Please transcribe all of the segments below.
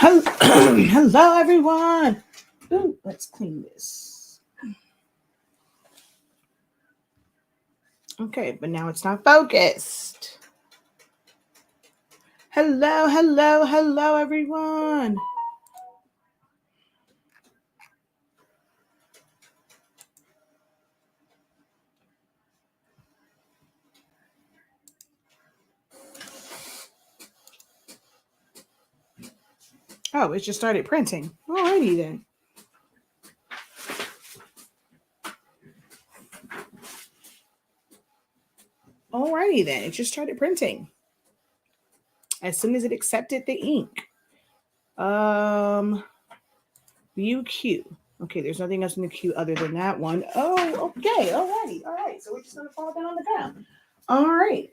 Hello, hello everyone. Ooh, let's clean this. Okay, but now it's not focused. Hello, hello, hello everyone. Oh, it just started printing. Alrighty then. Alrighty then. It just started printing. As soon as it accepted the ink. View queue. Okay, there's nothing else in the queue other than that one. Oh, okay. Alrighty. All right. So we're just gonna fall down on the ground. All right.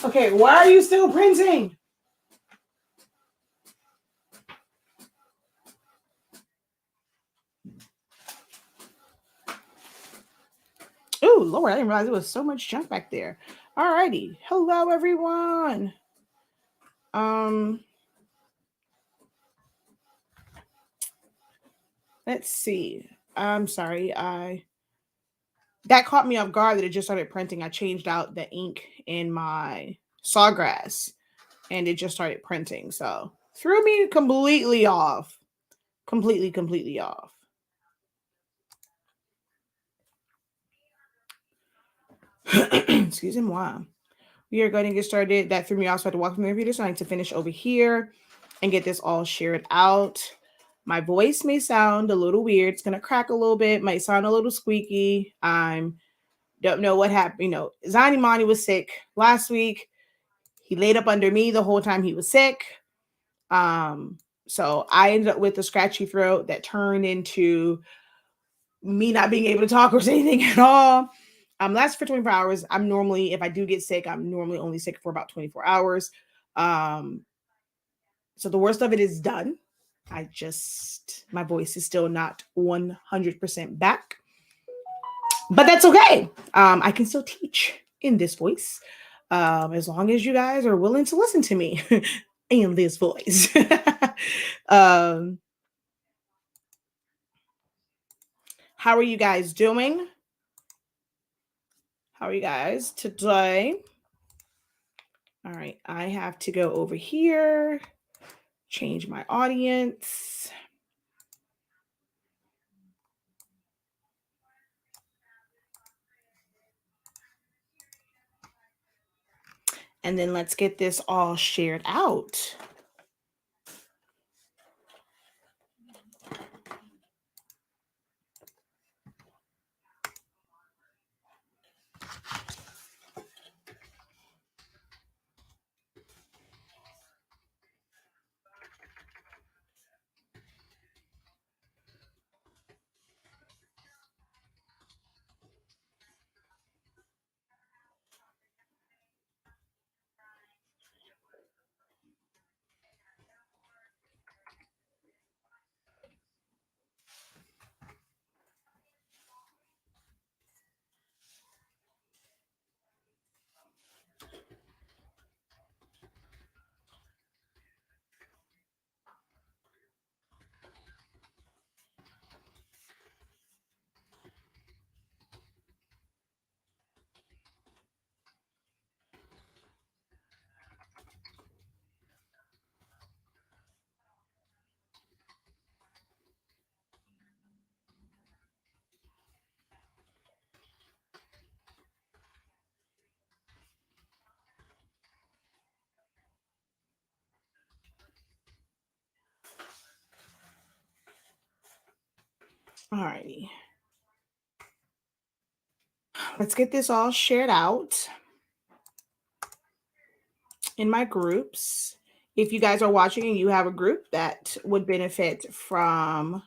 Okay, why are you still printing? Oh, Lord, I didn't realize there was so much junk back there. Alrighty. Hello, everyone. Let's see. I'm sorry. That caught me off guard that it just started printing. I changed out the ink in my sawgrass and it just started printing. So threw me completely off. Completely off. Excuse me, why? We are going to get started. That threw me off, so I had to walk from the computer. So I need to finish over here and get this all shared out. My voice may sound a little weird. It's going to crack a little bit. Might sound a little squeaky. Don't know what happened. You know, Zani Mani was sick last week. He laid up under me the whole time he was sick. So I ended up with a scratchy throat that turned into me not being able to talk or say anything at all. Lasts for 24 hours. I'm normally, if I do get sick, I'm normally only sick for about 24 hours. So the worst of it is done. My voice is still not 100% back, but that's okay. I can still teach in this voice, as long as you guys are willing to listen to me in this voice. How are you guys doing? How are you guys today? All right, I have to go over here, change my audience. And then let's get this all shared out. Alrighty. Let's get this all shared out in my groups. If you guys are watching and you have a group that would benefit from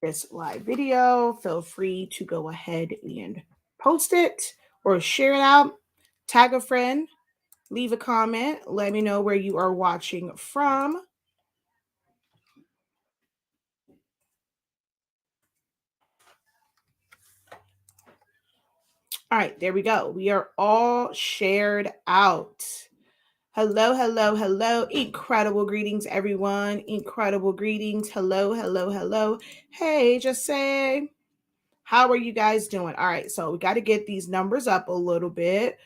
this live video, feel free to go ahead and post it or share it out, tag a friend, leave a comment, let me know where you are watching from. All right, there we go. We are all shared out. Hello, hello, hello. Incredible greetings, everyone. Incredible greetings. Hello, hello, hello. Hey, just say, how are you guys doing? All right, so we got to get these numbers up a little bit.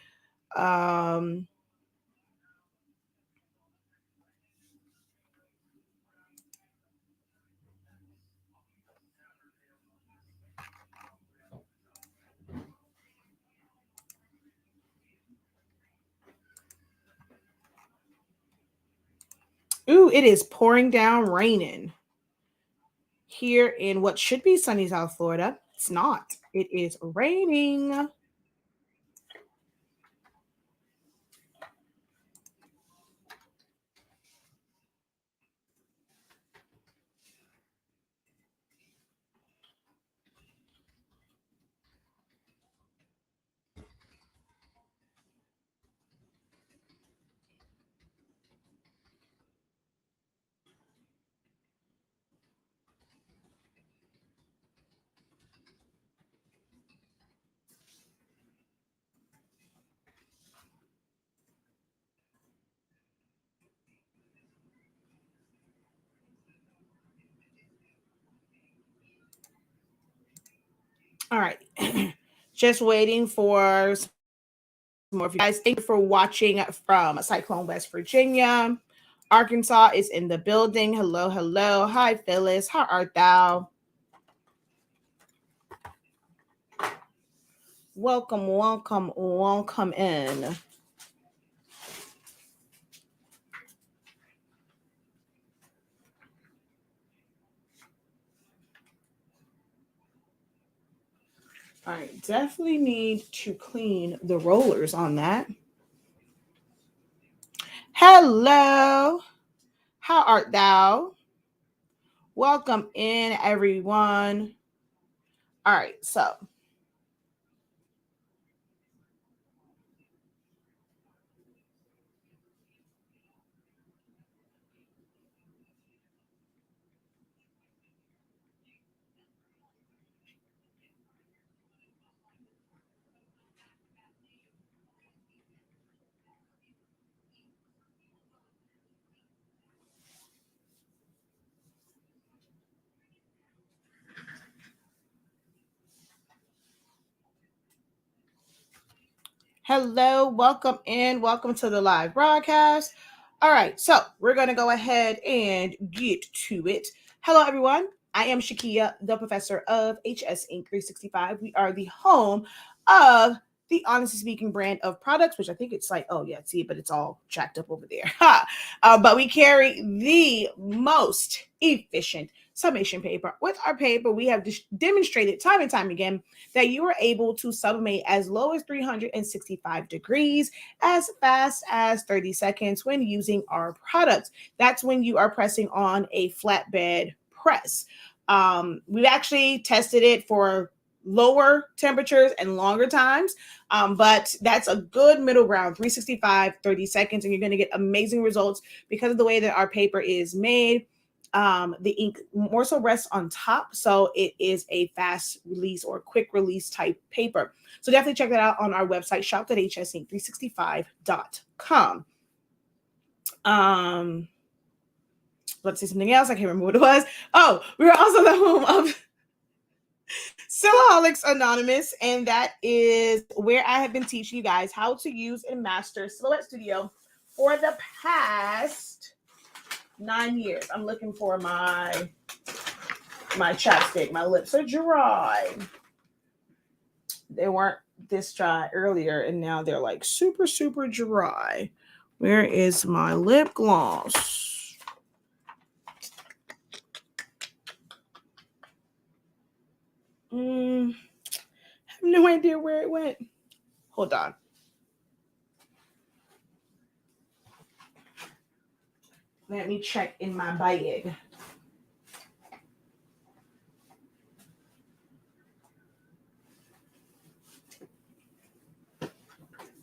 Ooh, it is pouring down, raining here in what should be sunny South Florida. It's not. It is raining. All right. Just waiting for some more of you guys. Thank you for watching from Cyclone, West Virginia. Arkansas is in the building. Hello, hello. Hi, Phyllis. How art thou? Welcome, welcome, welcome in. All right, definitely need to clean the rollers on that. Hello, how art thou? Welcome in, everyone. All right, so hello, welcome in, welcome to the live broadcast. All right, so we're going to go ahead and get to it. Hello, everyone. I am Shakia, the professor of HSINK365. We are the home of the Honestly Speaking brand of products, which I think it's like, oh, yeah, see, but it's all jacked up over there. But we carry the most efficient summation paper. With our paper, we have demonstrated time and time again that you are able to sublimate as low as 365 degrees as fast as 30 seconds when using our products. That's when you are pressing on a flatbed press. We've actually tested it for lower temperatures and longer times, but that's a good middle ground, 365, 30 seconds, and you're going to get amazing results because of the way that our paper is made. The ink more so rests on top, so it is a fast release or quick release type paper. So definitely check that out on our website, shop.hsink365.com. Let's see something else. I can't remember what it was. Oh, we're also the home of Silaholics Anonymous, and that is where I have been teaching you guys how to use and master Silhouette Studio for the past 9 years. I'm looking for my chapstick. My lips are dry. They weren't this dry earlier, and now they're like super, super dry. Where is my lip gloss? I have no idea where it went. Hold on. Let me check in my bag.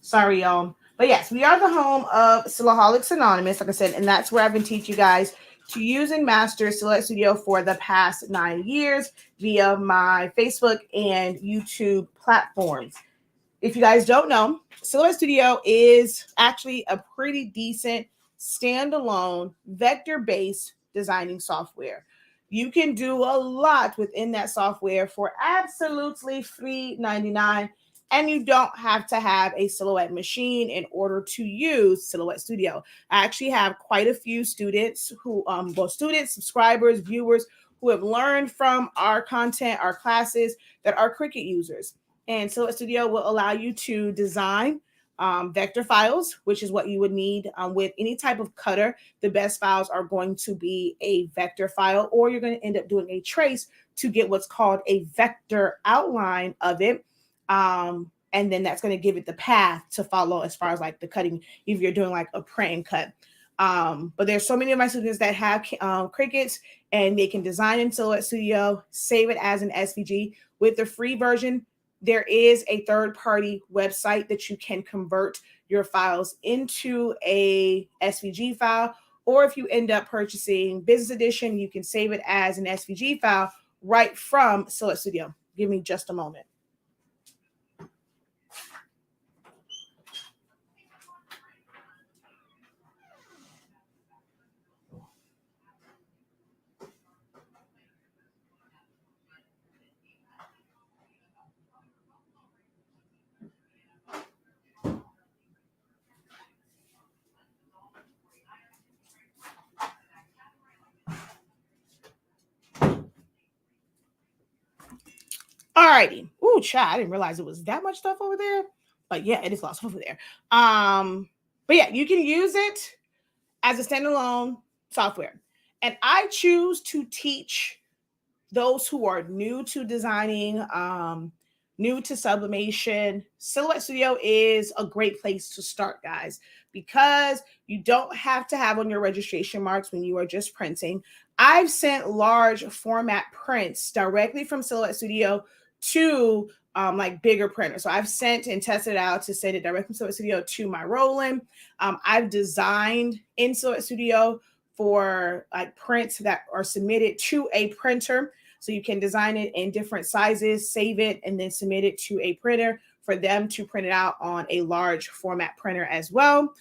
Sorry, y'all. But yes, we are the home of Silaholics Anonymous, like I said, and that's where I've been teaching you guys to use and master Silhouette Studio for the past 9 years via my Facebook and YouTube platforms. If you guys don't know, Silhouette Studio is actually a pretty decent standalone vector-based designing software. You can do a lot within that software for absolutely $3.99, and you don't have to have a Silhouette machine in order to use Silhouette Studio. I actually have quite a few students who, students, subscribers, viewers who have learned from our content, our classes, that are Cricut users. And Silhouette Studio will allow you to design vector files, which is what you would need with any type of cutter. The best files are going to be a vector file, or you're going to end up doing a trace to get what's called a vector outline of it. And then that's going to give it the path to follow as far as like the cutting, if you're doing like a print and cut. But there's so many of my students that have Cricuts, and they can design in Silhouette Studio, save it as an SVG. With the free version, there is a third-party website that you can convert your files into a SVG file, or if you end up purchasing Business Edition, you can save it as an SVG file right from Silhouette Studio. Give me just a moment. Alrighty. Ooh, child, I didn't realize it was that much stuff over there. But yeah, it is lots over there. But yeah, you can use it as a standalone software. And I choose to teach those who are new to designing, new to sublimation. Silhouette Studio is a great place to start, guys, because you don't have to have on your registration marks when you are just printing. I've sent large format prints directly from Silhouette Studio to like bigger printers. So I've sent and tested out to send it directly from Silhouette Studio to my Roland. I've designed in Silhouette Studio for like prints that are submitted to a printer. So you can design it in different sizes, save it, and then submit it to a printer for them to print it out on a large format printer as well.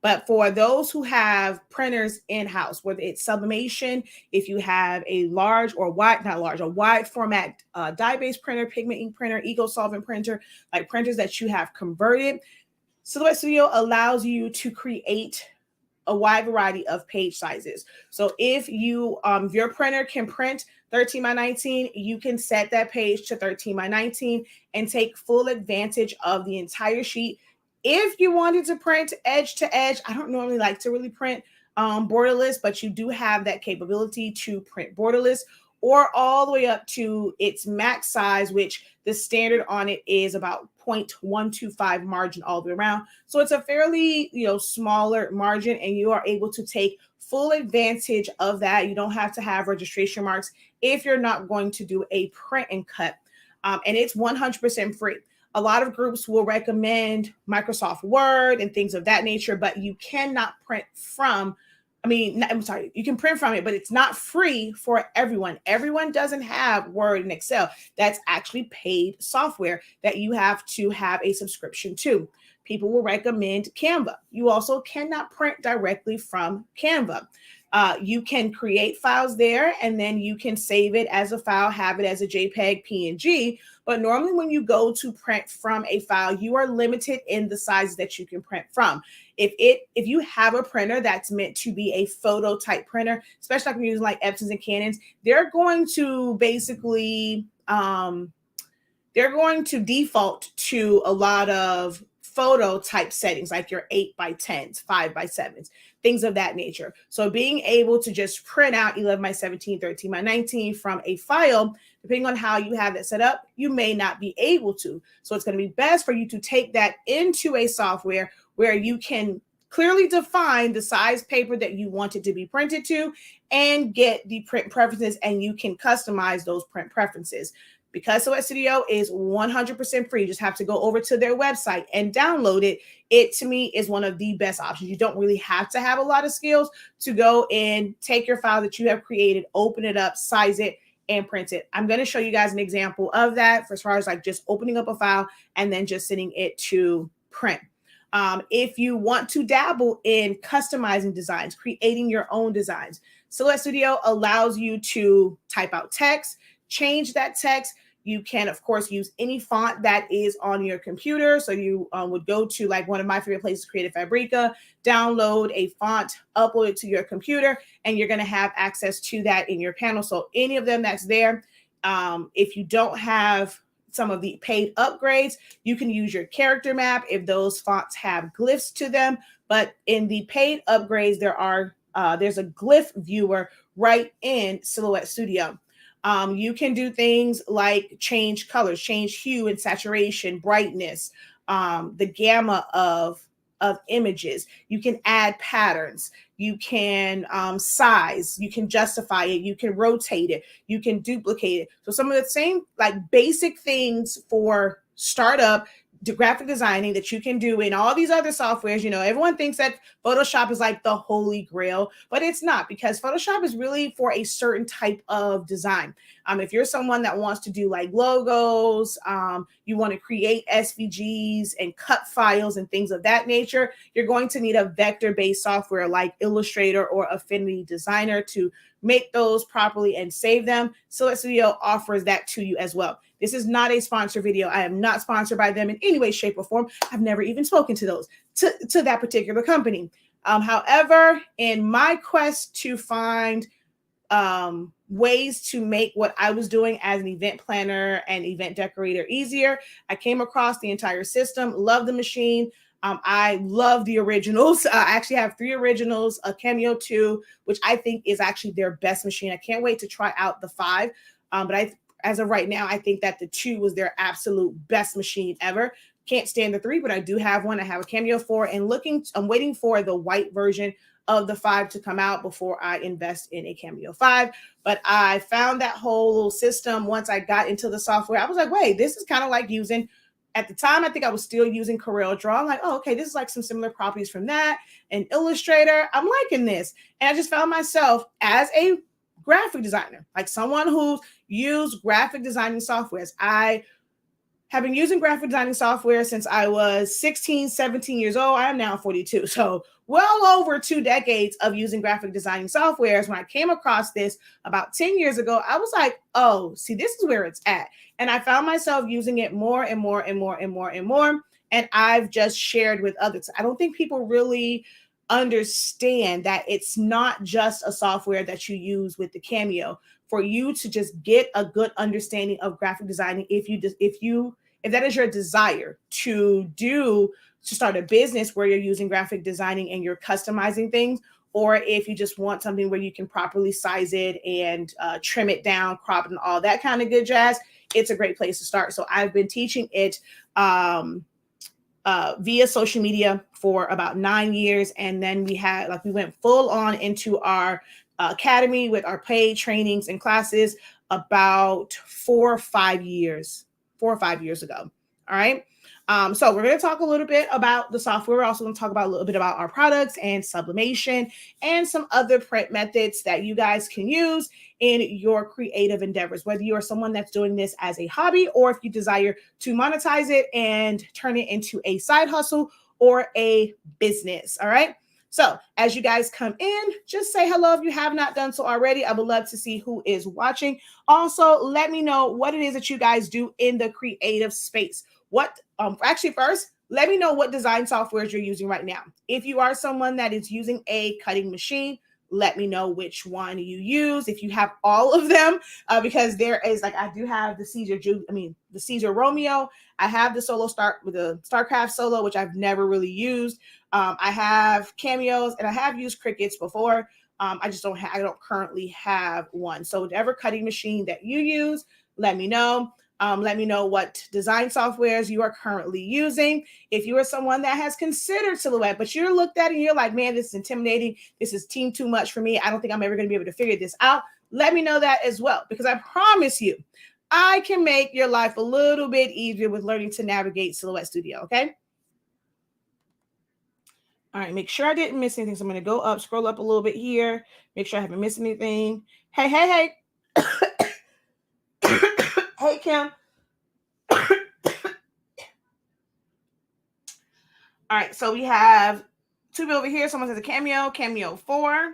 But for those who have printers in-house, whether it's Sublimation, if you have a large or wide, not large, a wide format dye-based printer, pigment ink printer, eco-solvent printer, like printers that you have converted, Silhouette Studio allows you to create a wide variety of page sizes. So if you your printer can print 13 by 19, you can set that page to 13 by 19 and take full advantage of the entire sheet. If you wanted to print edge to edge, I don't normally like to really print borderless, but you do have that capability to print borderless, or all the way up to its max size, which the standard on it is about 0.125 margin all the way around. So it's a fairly, smaller margin, and you are able to take full advantage of that. You don't have to have registration marks if you're not going to do a print and cut. And it's 100% free. A lot of groups will recommend Microsoft Word and things of that nature, but you cannot print from, you can print from it, but it's not free for everyone. Everyone doesn't have Word and Excel. That's actually paid software that you have to have a subscription to. People will recommend Canva. You also cannot print directly from Canva. You can create files there, and then you can save it as a file, have it as a JPEG, PNG. But normally when you go to print from a file, you are limited in the size that you can print from. If you have a printer that's meant to be a photo type printer, especially like using like Epsons and Canons, they're going to basically default to a lot of photo type settings, like your 8x10s, 5x7s, things of that nature. So being able to just print out 11x17, 13x19 from a file, depending on how you have it set up, you may not be able to. So it's going to be best for you to take that into a software where you can clearly define the size paper that you want it to be printed to and get the print preferences, and you can customize those print preferences. Because Silhouette Studio is 100% free, you just have to go over to their website and download it. It, to me, is one of the best options. You don't really have to have a lot of skills to go and take your file that you have created, open it up, size it, and print it. I'm going to show you guys an example of that for as far as like just opening up a file and then just sending it to print. If you want to dabble in customizing designs, creating your own designs, Silhouette Studio allows you to type out text, change that text. You can, of course, use any font that is on your computer. So you would go to like one of my favorite places, Creative Fabrica, download a font, upload it to your computer, and you're going to have access to that in your panel. So any of them that's there, if you don't have some of the paid upgrades, you can use your character map if those fonts have glyphs to them. But in the paid upgrades, there's a glyph viewer right in Silhouette Studio. You can do things like change colors, change hue and saturation, brightness, the gamma of images. You can add patterns. You can size. You can justify it. You can rotate it. You can duplicate it. So some of the same like basic things for startup graphic designing that you can do in all these other softwares. You know, everyone thinks that Photoshop is like the holy grail, but it's not, because Photoshop is really for a certain type of design. If you're someone that wants to do like logos, you want to create SVGs and cut files and things of that nature, you're going to need a vector-based software like Illustrator or Affinity Designer to make those properly and save them. Silhouette Studio offers that to you as well. This is not a sponsor video. I am not sponsored by them in any way, shape, or form. I've never even spoken to that particular company. However, in my quest to find ways to make what I was doing as an event planner and event decorator easier, I came across the entire system, love the machine. I love the originals. I actually have 3 originals, a Cameo 2, which I think is actually their best machine. I can't wait to try out the 5. But as of right now, I think that the 2 was their absolute best machine ever. Can't stand the 3, but I do have one. I have a Cameo 4 and I'm waiting for the white version of the 5 to come out before I invest in a Cameo 5. But I found that whole little system once I got into the software. I was like, wait, this is kind of like using, at the time, I think I was still using Corel Draw. I'm like, oh, okay, this is like some similar properties from that. And Illustrator, I'm liking this. And I just found myself as a graphic designer, like someone who's used graphic designing softwares. I have been using graphic designing software since I was 16, 17 years old. I am now 42. So well over 2 decades of using graphic designing softwares. When I came across this about 10 years ago, I was like, oh, see, this is where it's at. And I found myself using it more and more and more and more and more. And I've just shared with others. I don't think people really understand that it's not just a software that you use with the Cameo. For you to just get a good understanding of graphic designing, if that is your desire to start a business where you're using graphic designing and you're customizing things, or if you just want something where you can properly size it and trim it down, crop it, and all that kind of good jazz, it's a great place to start. So I've been teaching it via social media for about 9 years. And then we went full on into our academy with our paid trainings and classes about 4 or 5 years ago. All right. So we're going to talk a little bit about the software. We're also going to talk about a little bit about our products and sublimation and some other print methods that you guys can use in your creative endeavors, whether you are someone that's doing this as a hobby or if you desire to monetize it and turn it into a side hustle or a business. All right. So as you guys come in, just say hello if you have not done so already. I would love to see who is watching. Also, let me know what it is that you guys do in the creative space. First, let me know what design softwares you're using right now. If you are someone that is using a cutting machine, let me know which one you use. If you have all of them, because there is I do have the Caesar Romeo. I have the the StarCraft Solo, which I've never really used. I have Cameos and I have used Cricuts before. I don't currently have one. So whatever cutting machine that you use, let me know. Let me know what design softwares you are currently using. If you are someone that has considered Silhouette, but you're looked at it and you're like, man, this is intimidating. This is too much for me. I don't think I'm ever going to be able to figure this out. Let me know that as well, because I promise you, I can make your life a little bit easier with learning to navigate Silhouette Studio, okay? All right, make sure I didn't miss anything. So I'm going to scroll up a little bit here, make sure I haven't missed anything. Hey. Hey, Kim. All right, so we have two people over here. Someone says a cameo 4.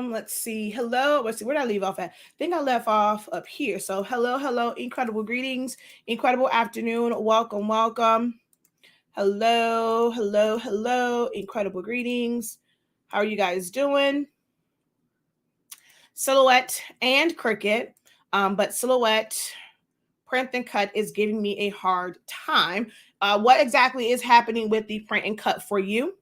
Let's see. Hello. Let's see. Where did I leave off at? I think I left off up here. So hello, incredible greetings, incredible afternoon. Welcome. Hello, incredible greetings. How are you guys doing? Silhouette and Cricut, but Silhouette print and cut is giving me a hard time. What exactly is happening with the print and cut for you?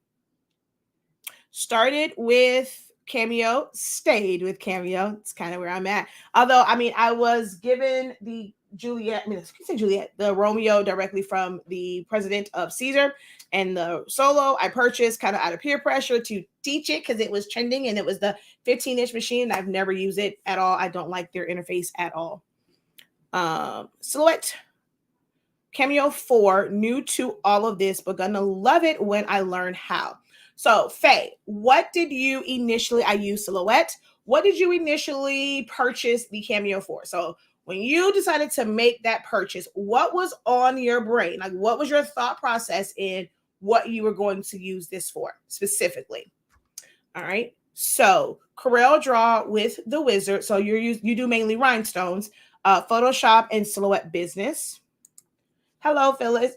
Started with Cameo, stayed with Cameo. It's kind of where I'm at. Although, I mean, I was given the the Romeo directly from the president of Caesar, and the solo I purchased kind of out of peer pressure to teach it because it was trending and it was the 15-inch machine. I've never used it at all. I don't like their interface at all. Silhouette Cameo 4, new to all of this, but gonna love it when I learn how. So, Faye, what did you initially, I use Silhouette. What did you initially purchase the Cameo for? So, when you decided to make that purchase, what was on your brain? Like, what was your thought process in what you were going to use this for specifically? All right. So, Corel Draw with the Wizard. So, you do mainly rhinestones, Photoshop, and Silhouette Business. Hello, Phyllis.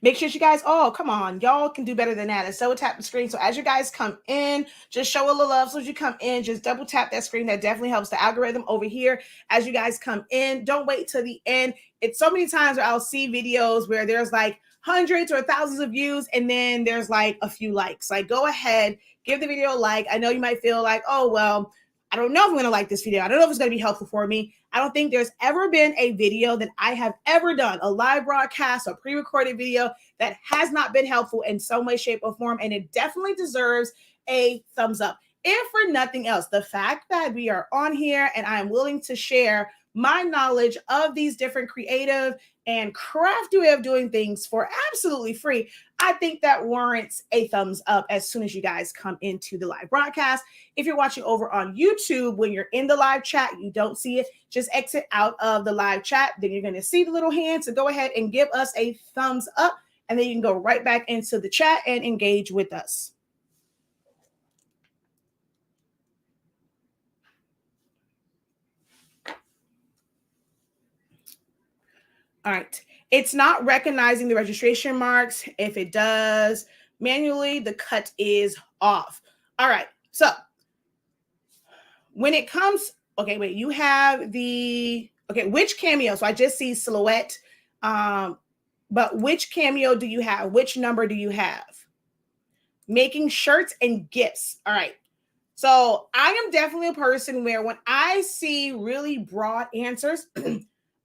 Make sure you guys, come on, y'all can do better than that. And so tap the screen. So as you guys come in, just show a little love. So as you come in, just double tap that screen. That definitely helps the algorithm over here. As you guys come in, don't wait till the end. It's so many times where I'll see videos where there's like hundreds or thousands of views, and then there's like a few likes. Like, go ahead, give the video a like. I know you might feel like, oh, well, I don't know if I'm going to like this video. I don't know if it's going to be helpful for me. I don't think there's ever been a video that I have ever done, a live broadcast or pre-recorded video, that has not been helpful in some way, shape, or form. And it definitely deserves a thumbs up. If for nothing else, the fact that we are on here and I am willing to share my knowledge of these different creative and crafty way of doing things for absolutely free, I think that warrants a thumbs up as soon as you guys come into the live broadcast. If you're watching over on YouTube, when you're in the live chat, you don't see it, just exit out of the live chat. Then you're going to see the little hand. So go ahead and give us a thumbs up, and then you can go right back into the chat and engage with us. All right. It's not recognizing the registration marks. If it does manually, the cut is off. All right. So when it comes, you have which Cameo? So I just see Silhouette. But which Cameo do you have? Which number do you have? Making shirts and gifts. All right. So I am definitely a person where when I see really broad answers,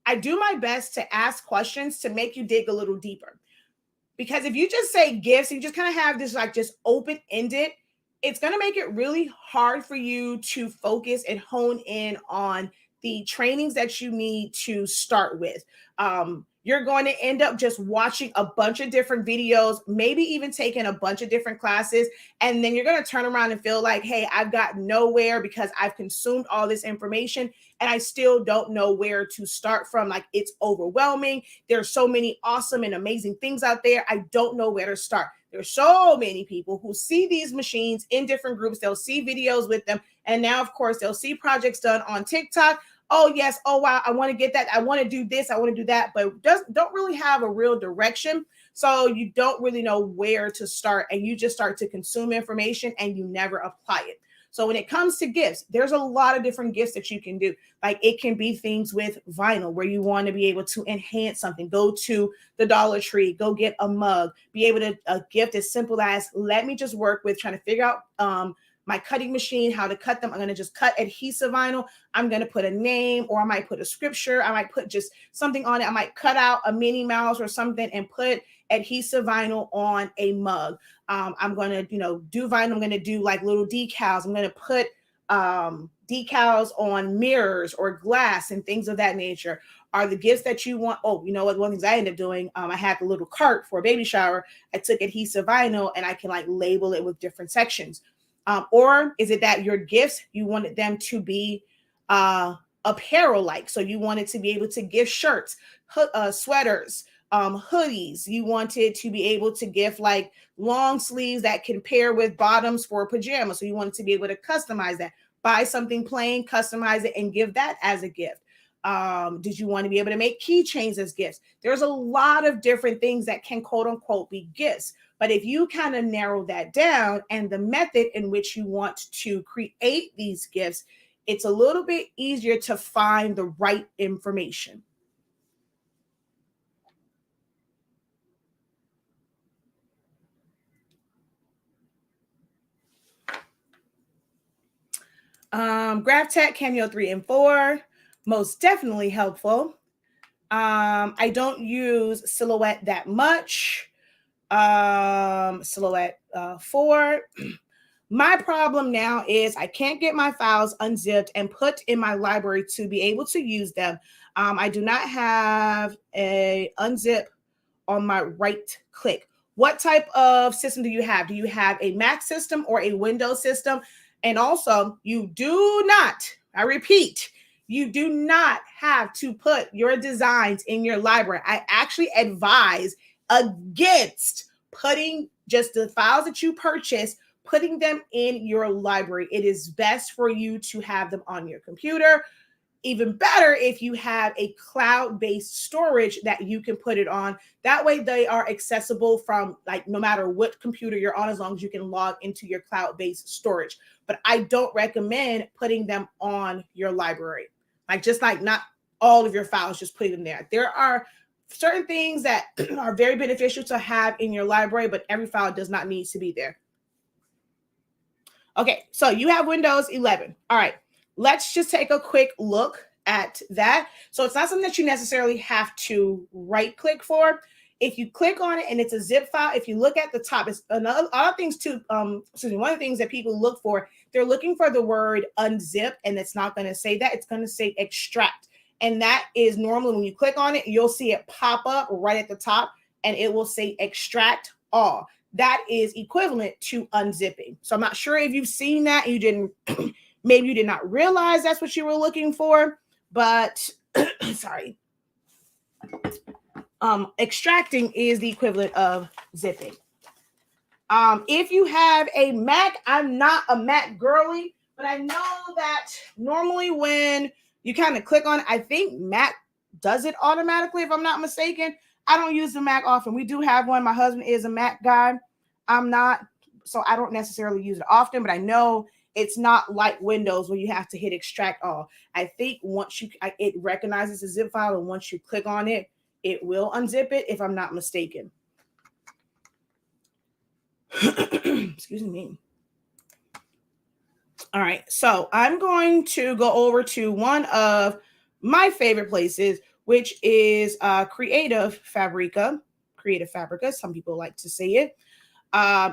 I do my best to ask questions to make you dig a little deeper. Because if you just say gifts, you just kind of have this like just open-ended, it's going to make it really hard for you to focus and hone in on the trainings that you need to start with. You're going to end up just watching a bunch of different videos, maybe even taking a bunch of different classes. And then you're going to turn around and feel like, hey, I've got nowhere because I've consumed all this information and I still don't know where to start from. Like, it's overwhelming. There's so many awesome and amazing things out there. I don't know where to start. There's so many people who see these machines in different groups. They'll see videos with them. And now, of course, they'll see projects done on TikTok. Oh, yes. Oh, wow. I want to get that. I want to do this. I want to do that. But don't really have a real direction. So you don't really know where to start. And you just start to consume information and you never apply it. So when it comes to gifts, there's a lot of different gifts that you can do. Like, it can be things with vinyl where you want to be able to enhance something. Go to the Dollar Tree, go get a mug, be able to gift as simple as, let me just work with trying to figure out my cutting machine, how to cut them. I'm going to just cut adhesive vinyl. I'm going to put a name, or I might put a scripture. I might put just something on it. I might cut out a Minnie Mouse or something and put adhesive vinyl on a mug. I'm going to, do vinyl. I'm going to do like little decals. I'm going to put decals on mirrors or glass and things of that nature are the gifts that you want. Oh, you know what? One of the things I ended up doing, I had the little cart for a baby shower. I took adhesive vinyl and I can like label it with different sections. Or is it that your gifts, you wanted them to be apparel like? So you wanted to be able to give shirts, sweaters, hoodies. You wanted to be able to give like long sleeves that can pair with bottoms for pajamas. So you wanted to be able to customize that. Buy something plain, customize it, and give that as a gift. Did you want to be able to make keychains as gifts? There's a lot of different things that can quote unquote be gifts. But if you kind of narrow that down and the method in which you want to create these gifts, it's a little bit easier to find the right information. GraphTech Cameo 3 and 4, most definitely helpful. I don't use Silhouette that much. Silhouette 4. My problem now is I can't get my files unzipped and put in my library to be able to use them. I do not have a unzip on my right click. What type of system do you have? Do you have a Mac system or a Windows system? And also, you do not, I repeat, you do not have to put your designs in your library. I actually advise against putting just the files that you purchase, putting them in your library. It is best for you to have them on your computer. Even better if you have a cloud-based storage that you can put it on. That way they are accessible from like no matter what computer you're on, as long as you can log into your cloud-based storage. But I don't recommend putting them on your library. Like just like not all of your files, just putting them there. There are certain things that are very beneficial to have in your library, but every file does not need to be there. Okay, so you have Windows 11. All right, let's just take a quick look at that. So it's not something that you necessarily have to right click for. If you click on it and it's a zip file, if you look at the top, it's another other things too. One of the things that people look for, they're looking for the word unzip, and it's not going to say that. It's going to say extract. And that is normally when you click on it, you'll see it pop up right at the top and it will say extract all. That is equivalent to unzipping. So I'm not sure if you've seen that. You didn't, maybe you did not realize that's what you were looking for, but sorry. Extracting is the equivalent of zipping. If you have a Mac, I'm not a Mac girly, but I know that normally when you kind of click on it, I think Mac does it automatically, if I'm not mistaken. I don't use the Mac often. We do have one. My husband is a Mac guy. I'm not, so I don't necessarily use it often, but I know it's not like Windows where you have to hit extract all. I think once it recognizes a zip file, and once you click on it, it will unzip it, if I'm not mistaken. Excuse me. All right, so I'm going to go over to one of my favorite places, which is Creative Fabrica. Creative Fabrica, some people like to say it.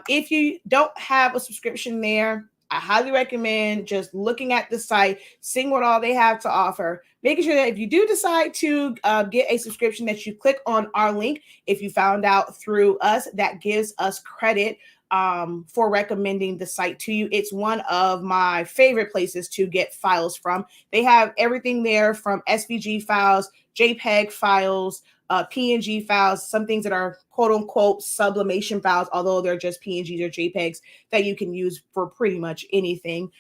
If you don't have a subscription there, I highly recommend just looking at the site, seeing what all they have to offer, making sure that if you do decide to get a subscription, that you click on our link. If you found out through us, that gives us credit for recommending the site to you. It's one of my favorite places to get files from. They have everything there from SVG files, JPEG files, PNG files, some things that are quote unquote sublimation files, although they're just PNGs or JPEGs that you can use for pretty much anything.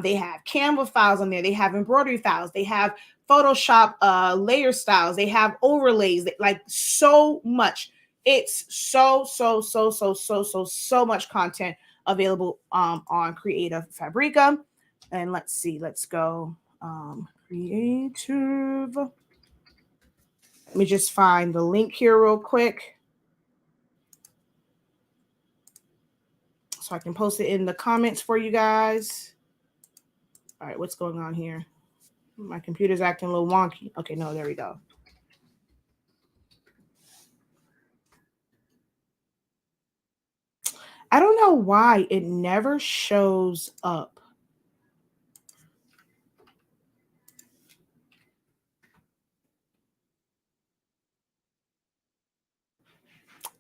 They have Canva files on there. They have embroidery files. They have Photoshop layer styles. They have overlays, like so much. It's so much content available on Creative Fabrica. And let's see, let's go Creative. Let me just find the link here real quick so I can post it in the comments for you guys. All right, what's going on here? My computer's acting a little wonky. Okay, no, there we go. I don't know why it never shows up.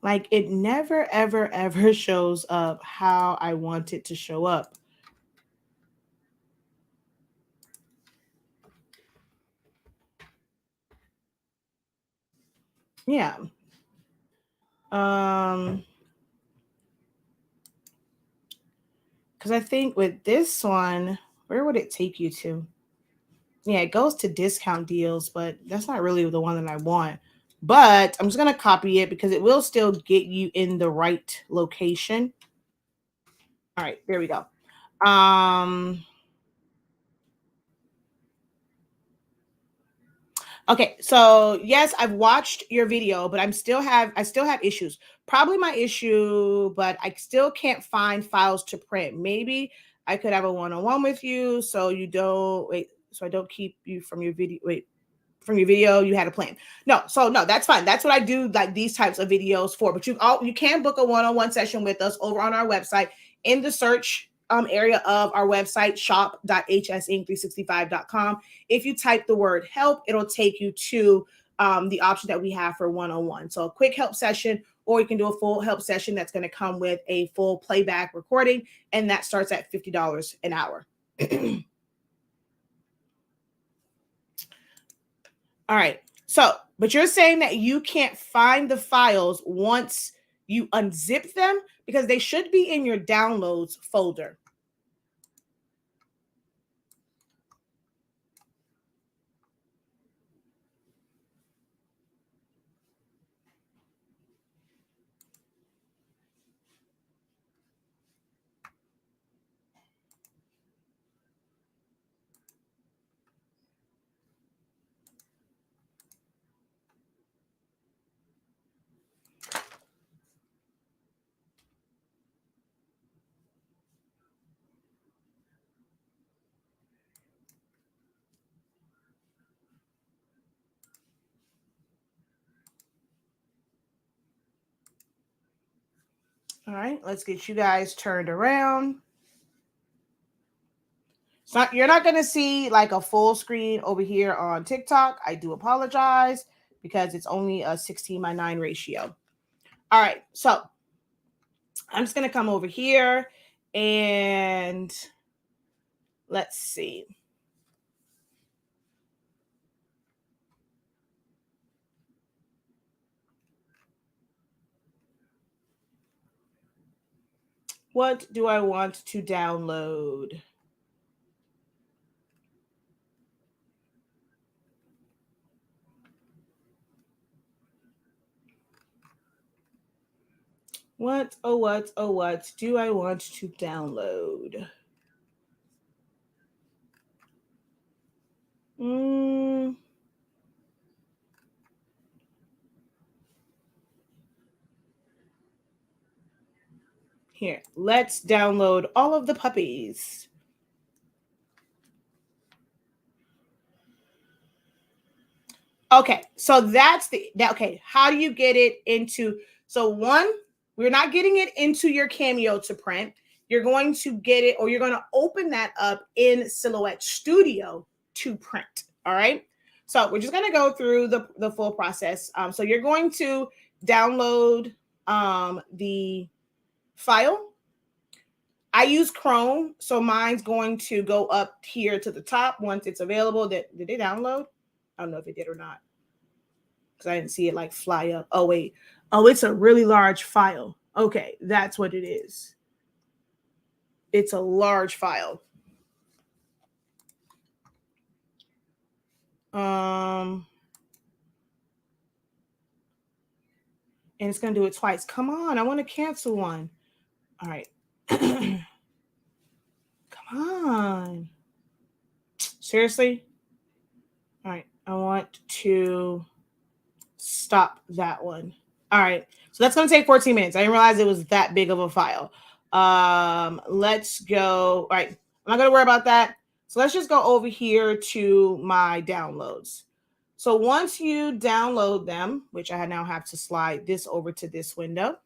Like it never, ever, ever shows up how I want it to show up. Yeah. Because I think with this one, where would it take you to? Yeah, it goes to discount deals, but that's not really the one that I want. But I'm just going to copy it because it will still get you in the right location. All right, there we go. Okay, so yes, I've watched your video, but I still have issues. Probably my issue, but I still can't find files to print. Maybe I could have a one-on-one with you so you don't wait, so I don't keep you from your video. Wait, from your video, you had a plan. No, so no, that's fine. That's what I do like these types of videos for. But you can book a one-on-one session with us over on our website in the search area of our website, shop.hsink365.com. If you type the word help, it'll take you to the option that we have for one-on-one. So a quick help session, or you can do a full help session that's going to come with a full playback recording, and that starts at $50 an hour. All right. So, but you're saying that you can't find the files once you unzip them because they should be in your downloads folder. All right, let's get you guys turned around. So you're not going to see like a full screen over here on TikTok. I do apologize because it's only a 16:9 ratio. All right, so I'm just going to come over here and let's see. What do I want to download? What do I want to download? Here, let's download all of the puppies. Okay, so okay. How do you get it into? So one, we're not getting it into your Cameo to print. You're going to get it, or you're going to open that up in Silhouette Studio to print. All right. So we're just going to go through the full process. So you're going to download the file. I use Chrome, so mine's going to go up here to the top once it's available. Did they download? I don't know if it did or not because I didn't see it like fly up. Oh, wait. Oh, it's a really large file. Okay, that's what it is. It's a large file. And it's going to do it twice. Come on, I want to cancel one. All right. Come on. Seriously? All right. I want to stop that one. All right. So that's going to take 14 minutes. I didn't realize it was that big of a file. Let's go. All right. I'm not going to worry about that. So let's just go over here to my downloads. So once you download them, which I now have to slide this over to this window.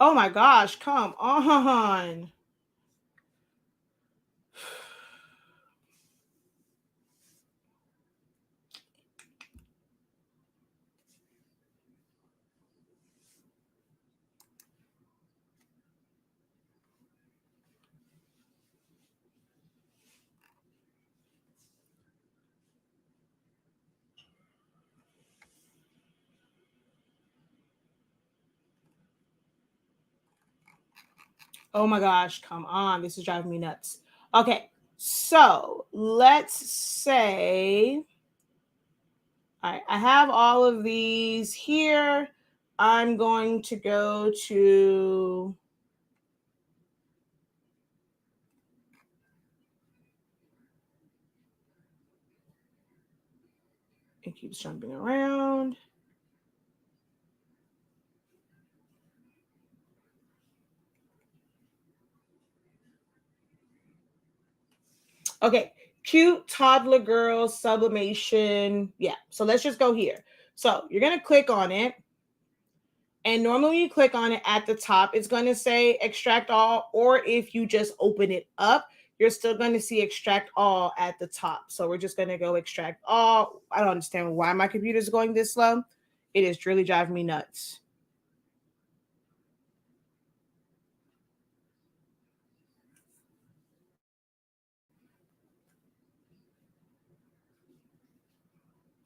Oh my gosh, come on. Oh my gosh, come on. This is driving me nuts. Okay, so let's say, all right, I have all of these here. I'm going to go to, it keeps jumping around. Okay, cute toddler girl sublimation. Yeah, so let's just go here. So you're going to click on it. And normally when you click on it at the top, it's going to say extract all, or if you just open it up, you're still going to see extract all at the top. So we're just going to go extract all. I don't understand why my computer is going this slow. It is really driving me nuts.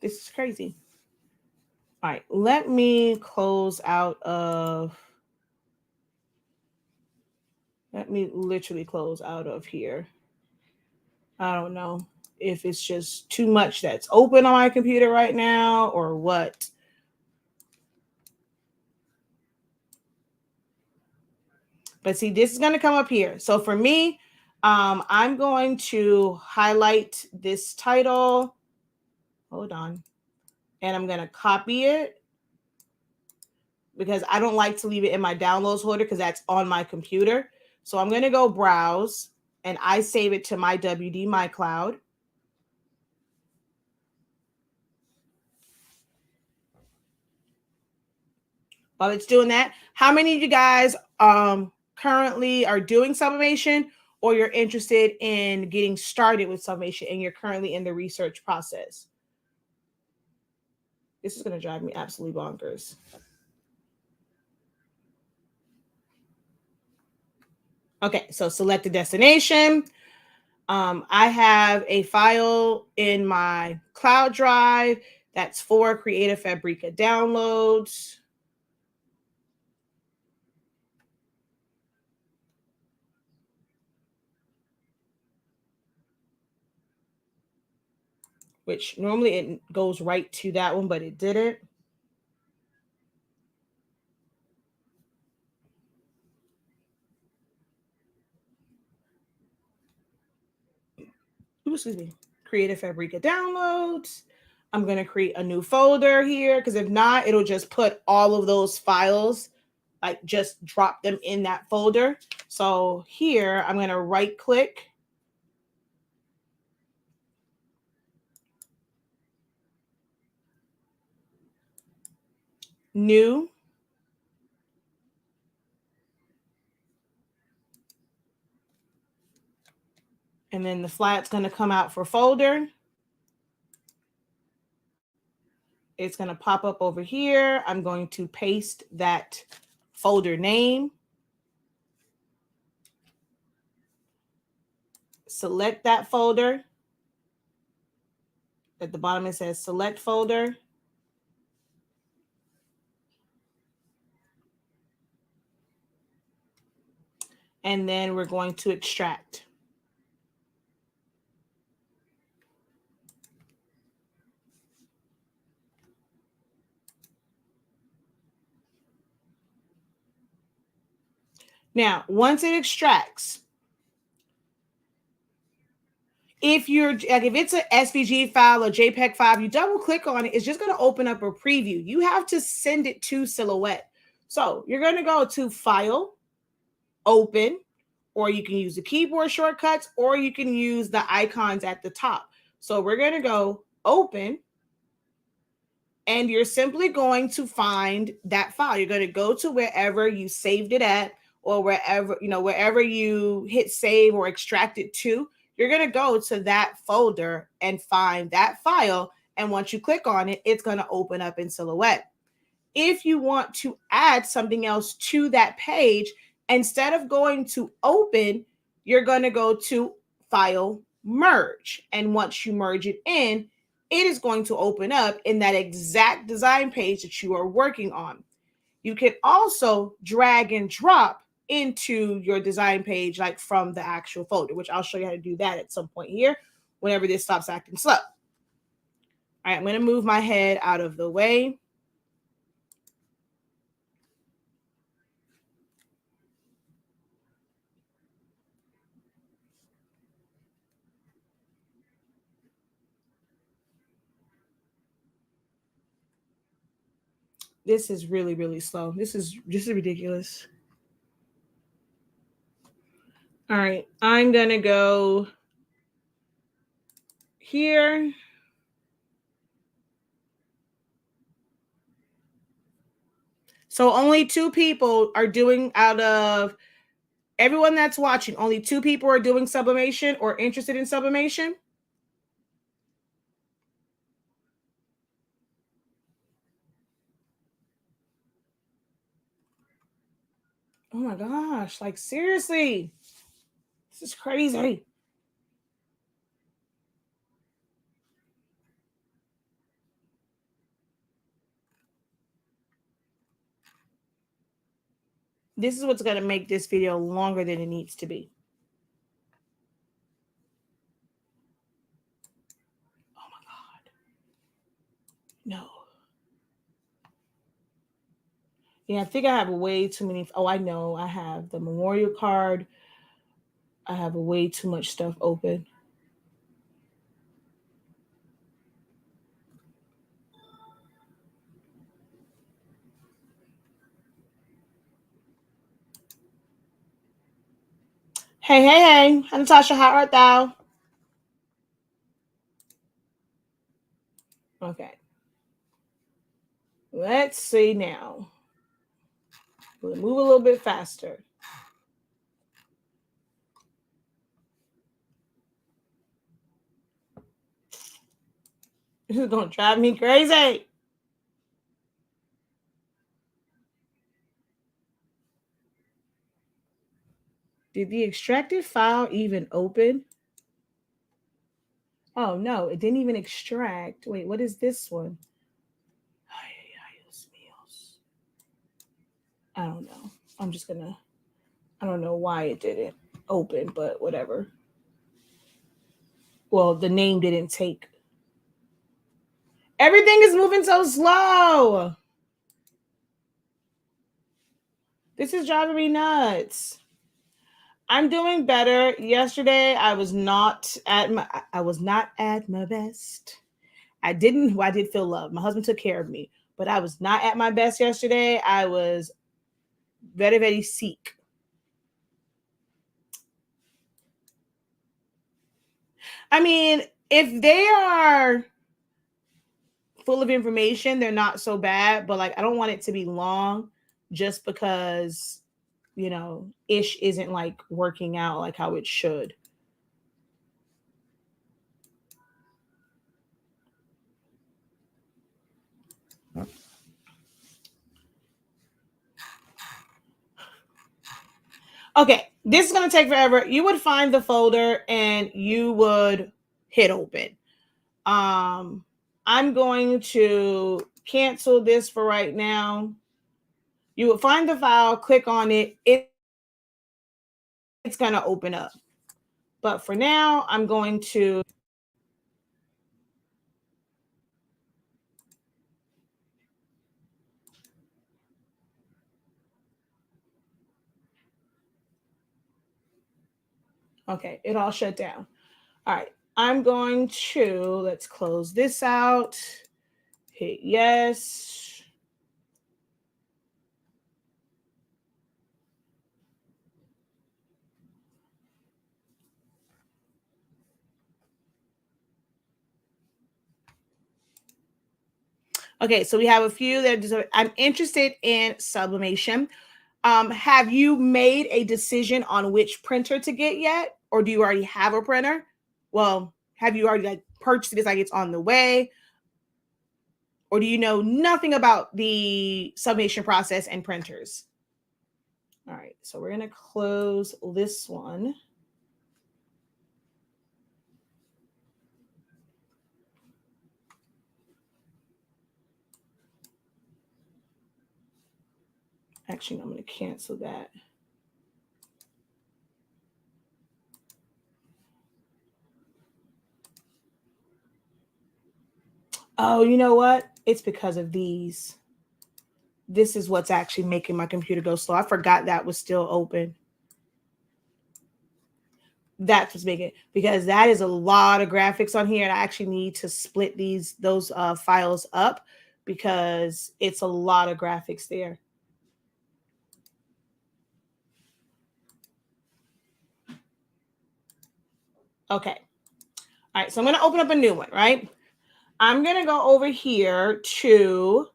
This is crazy. All right, let me close out of, let me literally close out of here. I don't know if it's just too much that's open on my computer right now or what. But see, this is going to come up here. So for me, I'm going to highlight this title. Hold on. And I'm going to copy it because I don't like to leave it in my downloads folder because that's on my computer. So I'm going to go browse and I save it to my WD, my cloud. While it's doing that, how many of you guys currently are doing sublimation, or you're interested in getting started with sublimation and you're currently in the research process? This is going to drive me absolutely bonkers. Okay, so select the destination. I have a file in my cloud drive that's for Creative Fabrica downloads. Which normally it goes right to that one, but it didn't. Ooh, excuse me. Creative Fabrica downloads. I'm going to create a new folder here because if not, it'll just put all of those files, like just drop them in that folder. So here, I'm going to right click, new, and then the flat's going to come out for folder. It's going to pop up over here. I'm going to paste that folder name. Select that folder. At the bottom, it says select folder. And then we're going to extract. Now, once it extracts, if it's an SVG file or JPEG file, you double click on it, it's just going to open up a preview. You have to send it to Silhouette. So you're going to go to File, Open, or you can use the keyboard shortcuts, or you can use the icons at the top. So we're going to go Open. and you're simply going to find that file. You're going to go to wherever you saved it at, or wherever you hit save or extract it to. You're going to go to that folder and find that file. And once you click on it, it's going to open up in Silhouette. If you want to add something else to that page, instead of going to open, you're going to go to file merge. And once you merge it in, it is going to open up in that exact design page that you are working on. You can also drag and drop into your design page, like from the actual folder, which I'll show you how to do that at some point here, whenever this stops acting slow. All right, I'm going to move my head out of the way. This is really, really slow. This is ridiculous. All right, I'm going to go here. So only 2 people are doing, out of everyone that's watching, only 2 people are doing sublimation or interested in sublimation. Oh my gosh, like seriously. This is crazy. This is what's going to make this video longer than it needs to be. Oh my God. No. Yeah, I think I have way too many. Oh, I know. I have the memorial card. I have way too much stuff open. Hey, Natasha, how art thou? Okay. Let's see now. We'll move a little bit faster. This is going to drive me crazy. Did the extracted file even open? Oh, no, it didn't even extract. Wait, what is this one? I don't know. I don't know why it didn't open, but whatever. Well, the name didn't take. Everything is moving so slow. This is driving me nuts. I'm doing better. Yesterday, I was not at my best. I did feel love. My husband took care of me, but I was not at my best yesterday. I was very, very sick. I mean, if they are full of information, they're not so bad, but like I don't want it to be long just because, ish isn't like working out like how it should. Okay, this is going to take forever. You would find the folder and you would hit open. I'm going to cancel this for right now. You would find the file, click on it. It's going to open up. But for now, I'm going to okay, it all shut down. All right, I'm going to, let's close this out. Hit yes. Okay, so we have a few that I'm interested in sublimation. Have you made a decision on which printer to get yet? Or do you already have a printer? Well, have you already like purchased it? It's like it's on the way? Or do you know nothing about the sublimation process and printers? All right, so we're going to close this one. Actually, I'm going to cancel that. Oh, you know what? It's because of these. This is what's actually making my computer go slow. I forgot that was still open. That's what's making it, because that is a lot of graphics on here, and I actually need to split those files up because it's a lot of graphics there. Okay. All right, so I'm going to open up a new one, right? I'm going to go over here to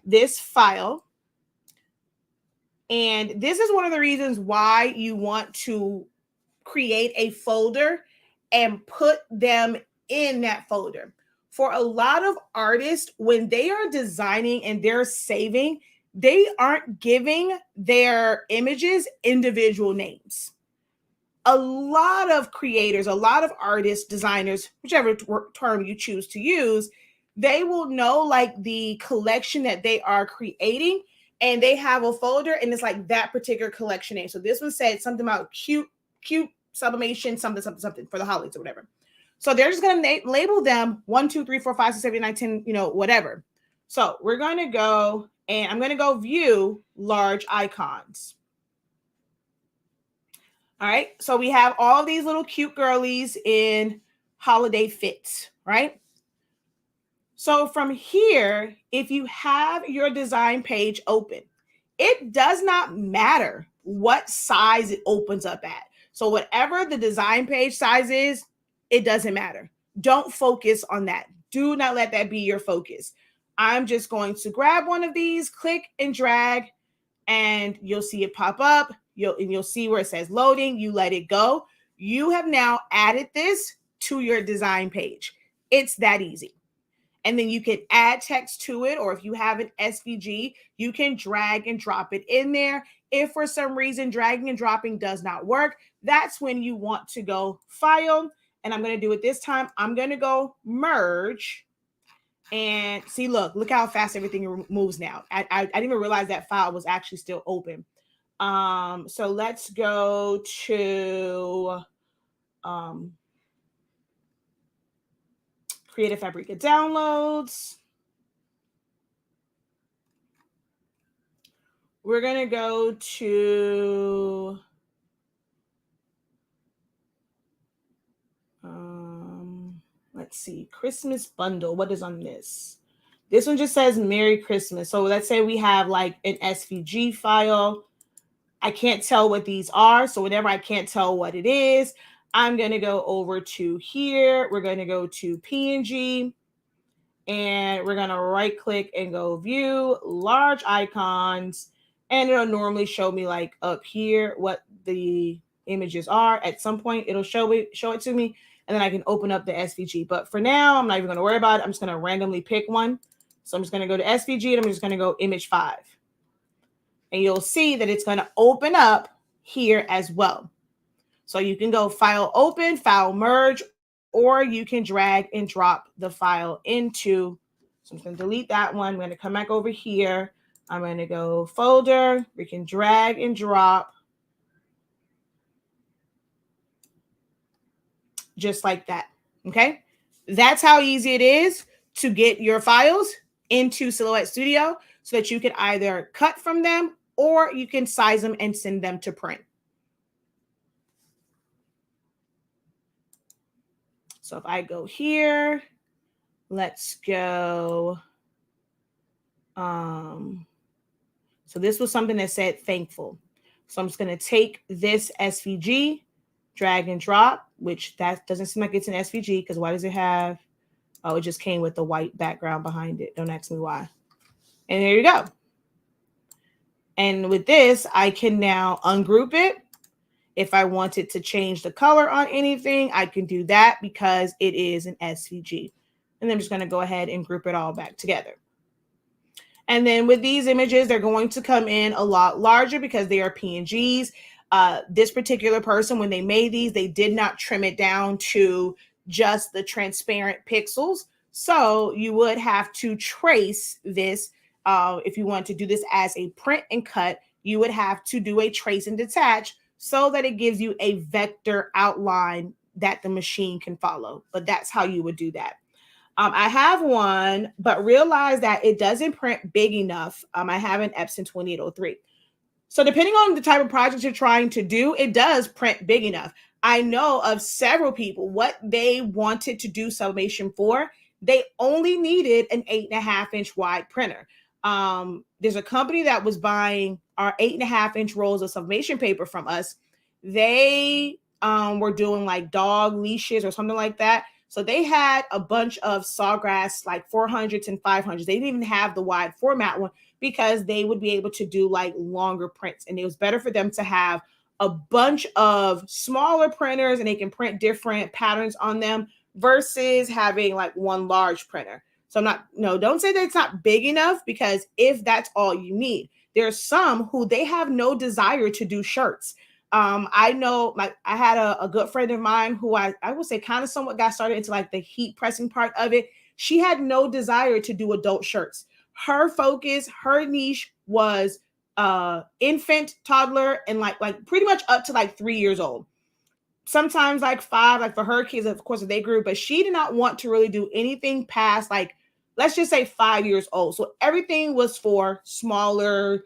this file. And this is one of the reasons why you want to create a folder and put them in that folder. For a lot of artists, when they are designing and they're saving, they aren't giving their images individual names. A lot of creators, a lot of artists, designers, whichever term you choose to use, they will know like the collection that they are creating, and they have a folder and it's like that particular collection name. So this one said something about cute sublimation, something for the holidays or whatever. So they're just going to label them 1, 2, 3, 4, 5, 6, 7, 8, 9, 10, whatever. So we're going to go, and I'm going to go view large icons. All right. So we have all these little cute girlies in holiday fits, right? So from here, if you have your design page open, it does not matter what size it opens up at. So whatever the design page size is, it doesn't matter. Don't focus on that. Do not let that be your focus. I'm just going to grab one of these, click and drag, and you'll see it pop up. You'll see where it says loading. You let it go. You have now added this to your design page. It's that easy. And then you can add text to it, or if you have an SVG, you can drag and drop it in there. If for some reason dragging and dropping does not work, that's when you want to go file. And I'm going to do it this time. I'm going to go merge. And see, look how fast everything moves now. I didn't even realize that file was actually still open. So let's go to Creative Fabrica downloads. We're going to go to let's see, Christmas bundle. What is on this? This one just says Merry Christmas. So let's say we have like an SVG file. I can't tell what these are. So whenever I can't tell what it is, I'm going to go over to here. We're going to go to PNG, and we're going to right click and go view large icons. And it'll normally show me like up here what the images are. At some point, it'll show it to me, and then I can open up the SVG. But for now, I'm not even going to worry about it. I'm just going to randomly pick one. So I'm just going to go to SVG, and I'm just going to go image 5. And you'll see that it's going to open up here as well. So you can go file open, file merge, or you can drag and drop the file into. So I'm going to delete that one. I'm going to come back over here. I'm going to go folder. We can drag and drop just like that. Okay. That's how easy it is to get your files into Silhouette Studio so that you can either cut from them or you can size them and send them to print. So if I go here, let's go. So this was something that said thankful. So I'm just going to take this SVG, drag and drop, which that doesn't seem like it's an SVG because why does it have? Oh, it just came with the white background behind it. Don't ask me why. And there you go. And with this, I can now ungroup it. If I wanted to change the color on anything, I can do that because it is an SVG. And I'm just going to go ahead and group it all back together. And then with these images, they're going to come in a lot larger because they are PNGs. This particular person, when they made these, they did not trim it down to just the transparent pixels. So you would have to trace this. If you want to do this as a print and cut, you would have to do a trace and detach so that it gives you a vector outline that the machine can follow. But that's how you would do that. I have one, but realize that it doesn't print big enough. I have an Epson 2803. So depending on the type of project you're trying to do, it does print big enough. I know of several people, what they wanted to do sublimation for, they only needed an 8.5-inch wide printer. There's a company that was buying our 8.5-inch rolls of sublimation paper from us. They were doing like dog leashes or something like that. So they had a bunch of Sawgrass, like 400s and 500s. They didn't even have the wide format one because they would be able to do like longer prints. And it was better for them to have a bunch of smaller printers and they can print different patterns on them versus having like one large printer. So don't say that it's not big enough, because if that's all you need, there's some who they have no desire to do shirts. I know, like, I had a good friend of mine who I would say kind of somewhat got started into like the heat pressing part of it. She had no desire to do adult shirts. Her focus, her niche was infant, toddler, and like pretty much up to like 3 years old. Sometimes like 5, like for her kids, of course, they grew, but she did not want to really do anything past like, let's just say 5 years old. So everything was for smaller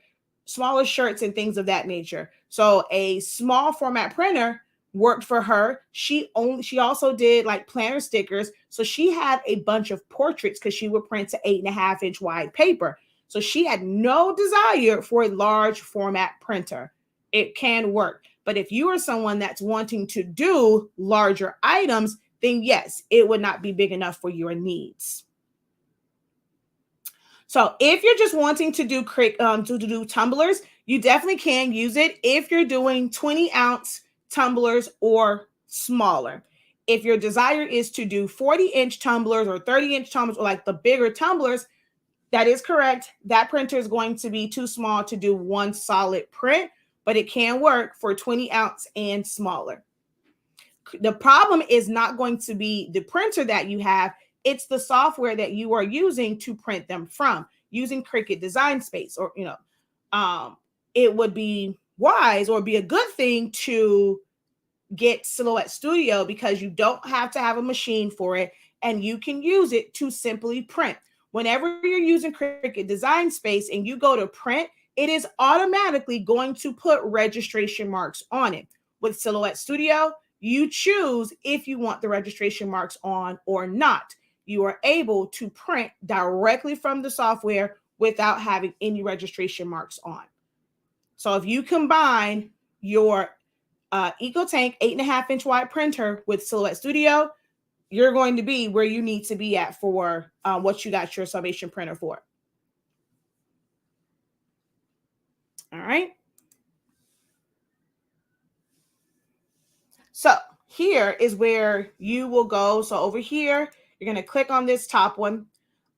shirts and things of that nature. So a small format printer worked for her. She also did like planner stickers. So she had a bunch of portraits because she would print to 8.5-inch wide paper. So she had no desire for a large format printer. It can work. But if you are someone that's wanting to do larger items, then yes, it would not be big enough for your needs. So if you're just wanting to do tumblers, you definitely can use it if you're doing 20-ounce tumblers or smaller. If your desire is to do 40-inch tumblers or 30-inch tumblers or like the bigger tumblers, that is correct. That printer is going to be too small to do one solid print, but it can work for 20-ounce and smaller. The problem is not going to be the printer that you have. It's the software that you are using to print them from. Using Cricut Design Space, or it would be wise or be a good thing to get Silhouette Studio, because you don't have to have a machine for it and you can use it to simply print. Whenever you're using Cricut Design Space and you go to print, it is automatically going to put registration marks on it. With Silhouette Studio, you choose if you want the registration marks on or not. You are able to print directly from the software without having any registration marks on. So if you combine your EcoTank 8.5-inch wide printer with Silhouette Studio, you're going to be where you need to be at for what you got your Sublimation printer for. All right. So here is where you will go. So over here, you're going to click on this top one,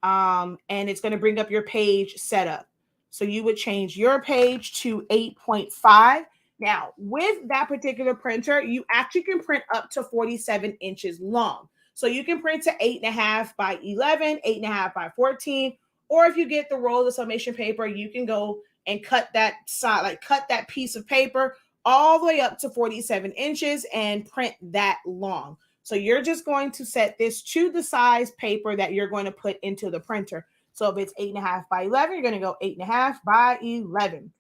and it's going to bring up your page setup. So you would change your page to 8.5. Now, with that particular printer, you actually can print up to 47 inches long. So you can print to 8.5 by 11, 8.5 by 14, or if you get the roll of sublimation paper, you can go and cut that side, like cut that piece of paper all the way up to 47 inches and print that long. So you're just going to set this to the size paper that you're going to put into the printer. So if it's 8.5 by 11, you're going to go 8.5 by 11.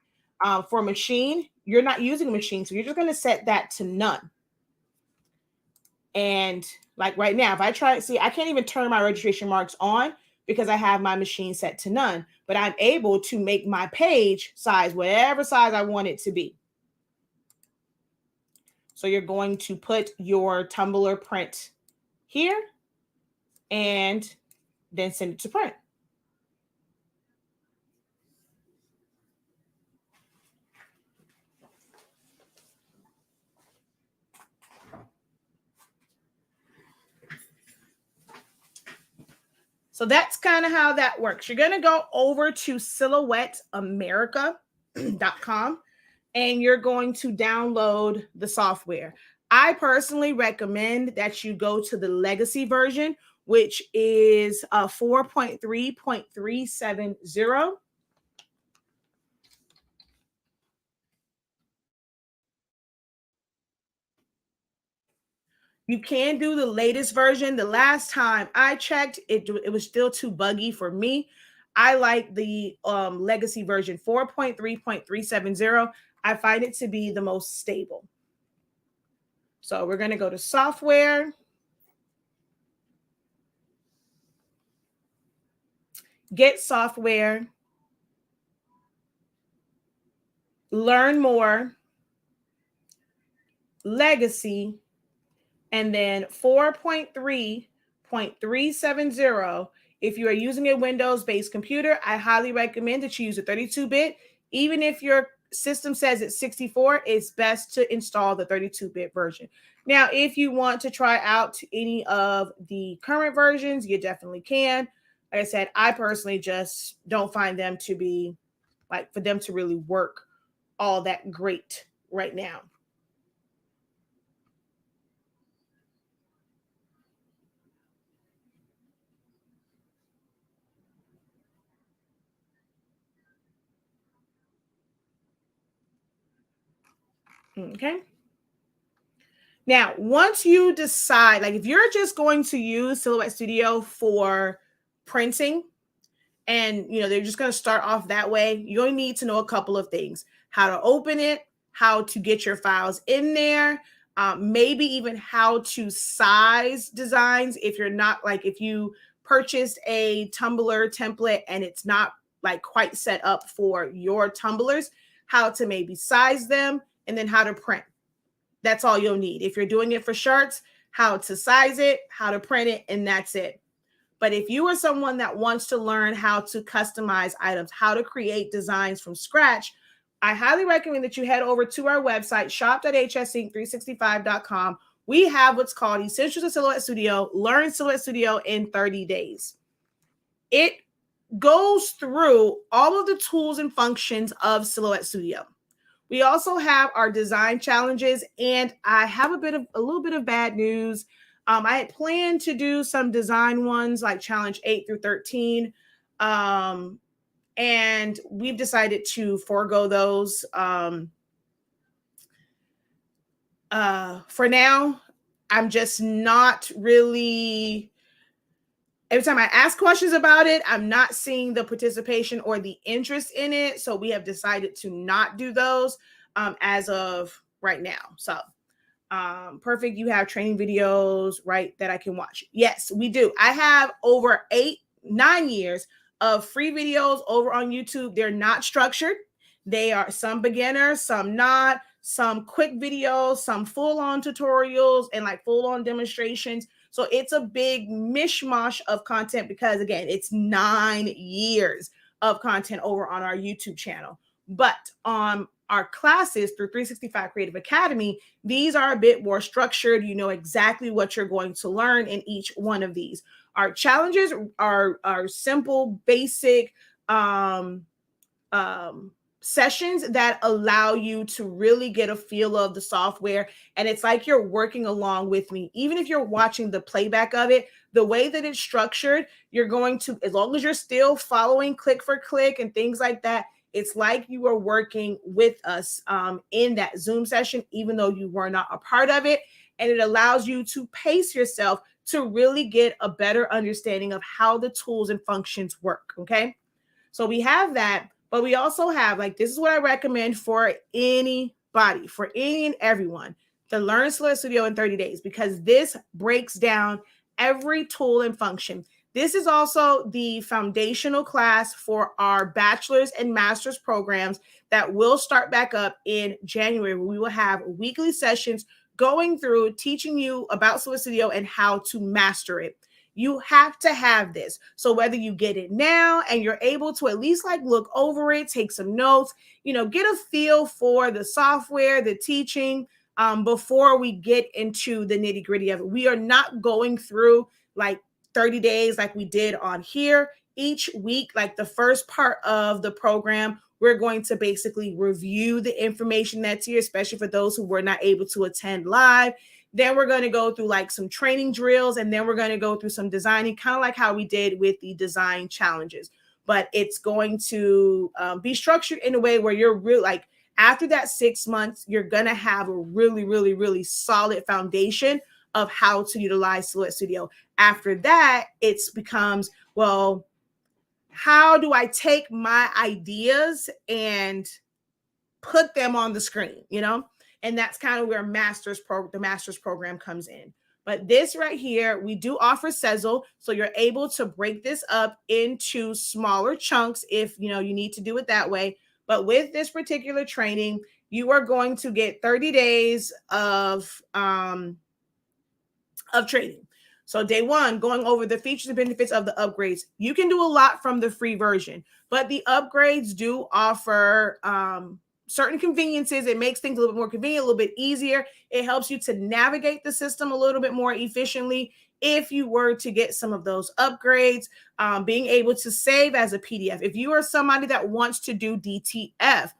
For machine, you're not using a machine, so you're just going to set that to none. And like right now, if I try to see, I can't even turn my registration marks on because I have my machine set to none, but I'm able to make my page size whatever size I want it to be. So you're going to put your tumbler print here, and then send it to print. So that's kind of how that works. You're going to go over to silhouetteamerica.com and you're going to download the software. I personally recommend that you go to the legacy version, which is 4.3.370. You can do the latest version. The last time I checked, it was still too buggy for me. I like the legacy version 4.3.370. I find it to be the most stable. So we're going to go to software, get software, learn more, legacy, and then 4.3.370. If you are using a Windows-based computer, I highly recommend that you use a 32-bit. Even if your system says it's 64, it's best to install the 32-bit version. Now, if you want to try out any of the current versions, you definitely can. Like I said, I personally just don't find them to be, like, for them to really work all that great right now. Okay. Now, once you decide, like if you're just going to use Silhouette Studio for printing and they're just going to start off that way, you're going to need to know a couple of things: how to open it, how to get your files in there, maybe even how to size designs. If you're not, like, if you purchased a tumbler template and it's not like quite set up for your tumblers, how to maybe size them, and then how to print. That's all you'll need. If you're doing it for shirts, how to size it, how to print it, and that's it. But if you are someone that wants to learn how to customize items, how to create designs from scratch, I highly recommend that you head over to our website, shop.hsink365.com. We have what's called Essentials of Silhouette Studio. Learn Silhouette Studio in 30 days. It goes through all of the tools and functions of Silhouette Studio. We also have our design challenges, and I have a little bit of bad news. I had planned to do some design ones like challenge 8 through 13. And we've decided to forego those. For now, I'm just not really, every time I ask questions about it, I'm not seeing the participation or the interest in it. So we have decided to not do those as of right now. So perfect. You have training videos, right, that I can watch. Yes, we do. I have over 9 years of free videos over on YouTube. They're not structured. They are some beginner, some not, some quick videos, some full-on tutorials, and like full-on demonstrations. So it's a big mishmash of content because, again, it's 9 years of content over on our YouTube channel. But on our classes through 365 Creative Academy, these are a bit more structured. You know exactly what you're going to learn in each one of these. Our challenges are simple, basic sessions that allow you to really get a feel of the software. And it's like you're working along with me. Even if you're watching the playback of it, the way that it's structured, you're going to, as long as you're still following click for click and things like that, it's like you are working with us in that Zoom session, even though you were not a part of it. And it allows you to pace yourself to really get a better understanding of how the tools and functions work. Okay. So we have that. But we also have, like, this is what I recommend for anybody, for any and everyone, to learn Silhouette Studio in 30 days, because this breaks down every tool and function. This is also the foundational class for our bachelor's and master's programs that will start back up in January. We will have weekly sessions going through teaching you about Silhouette Studio and how to master it. You have to have this. So whether you get it now and you're able to at least like look over it, take some notes, get a feel for the software, the teaching, before we get into the nitty gritty of it. We are not going through like 30 days like we did on here. Each week, like the first part of the program, we're going to basically review the information that's here, especially for those who were not able to attend live. Then we're going to go through like some training drills, and then we're going to go through some designing, kind of like how we did with the design challenges. But it's going to be structured in a way where you're really like, after that 6 months, you're going to have a really, really, really solid foundation of how to utilize Silhouette Studio. After that, it becomes, well, how do I take my ideas and put them on the screen, And that's kind of where the master's program comes in. But this right here, we do offer Sezzle, so you're able to break this up into smaller chunks if you need to do it that way. But with this particular training, you are going to get 30 days of training. So day one, going over the features and benefits of the upgrades. You can do a lot from the free version, but the upgrades do offer certain conveniences. It makes things a little bit more convenient, a little bit easier. It helps you to navigate the system a little bit more efficiently. If you were to get some of those upgrades, being able to save as a PDF. If you are somebody that wants to do DTF,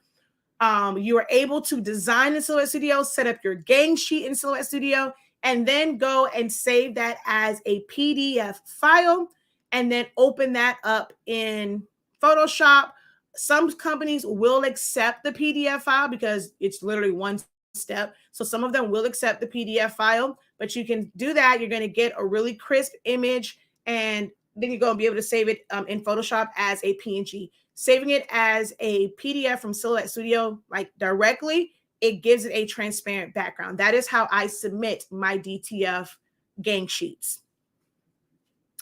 you are able to design in Silhouette Studio, set up your gang sheet in Silhouette Studio, and then go and save that as a PDF file, and then open that up in Photoshop. Some companies will accept the PDF file because it's literally one step. So some of them will accept the PDF file, but you can do that. You're going to get a really crisp image, and then you're going to be able to save it in Photoshop as a PNG. Saving it as a PDF from Silhouette Studio, like directly, it gives it a transparent background. That is how I submit my DTF gang sheets.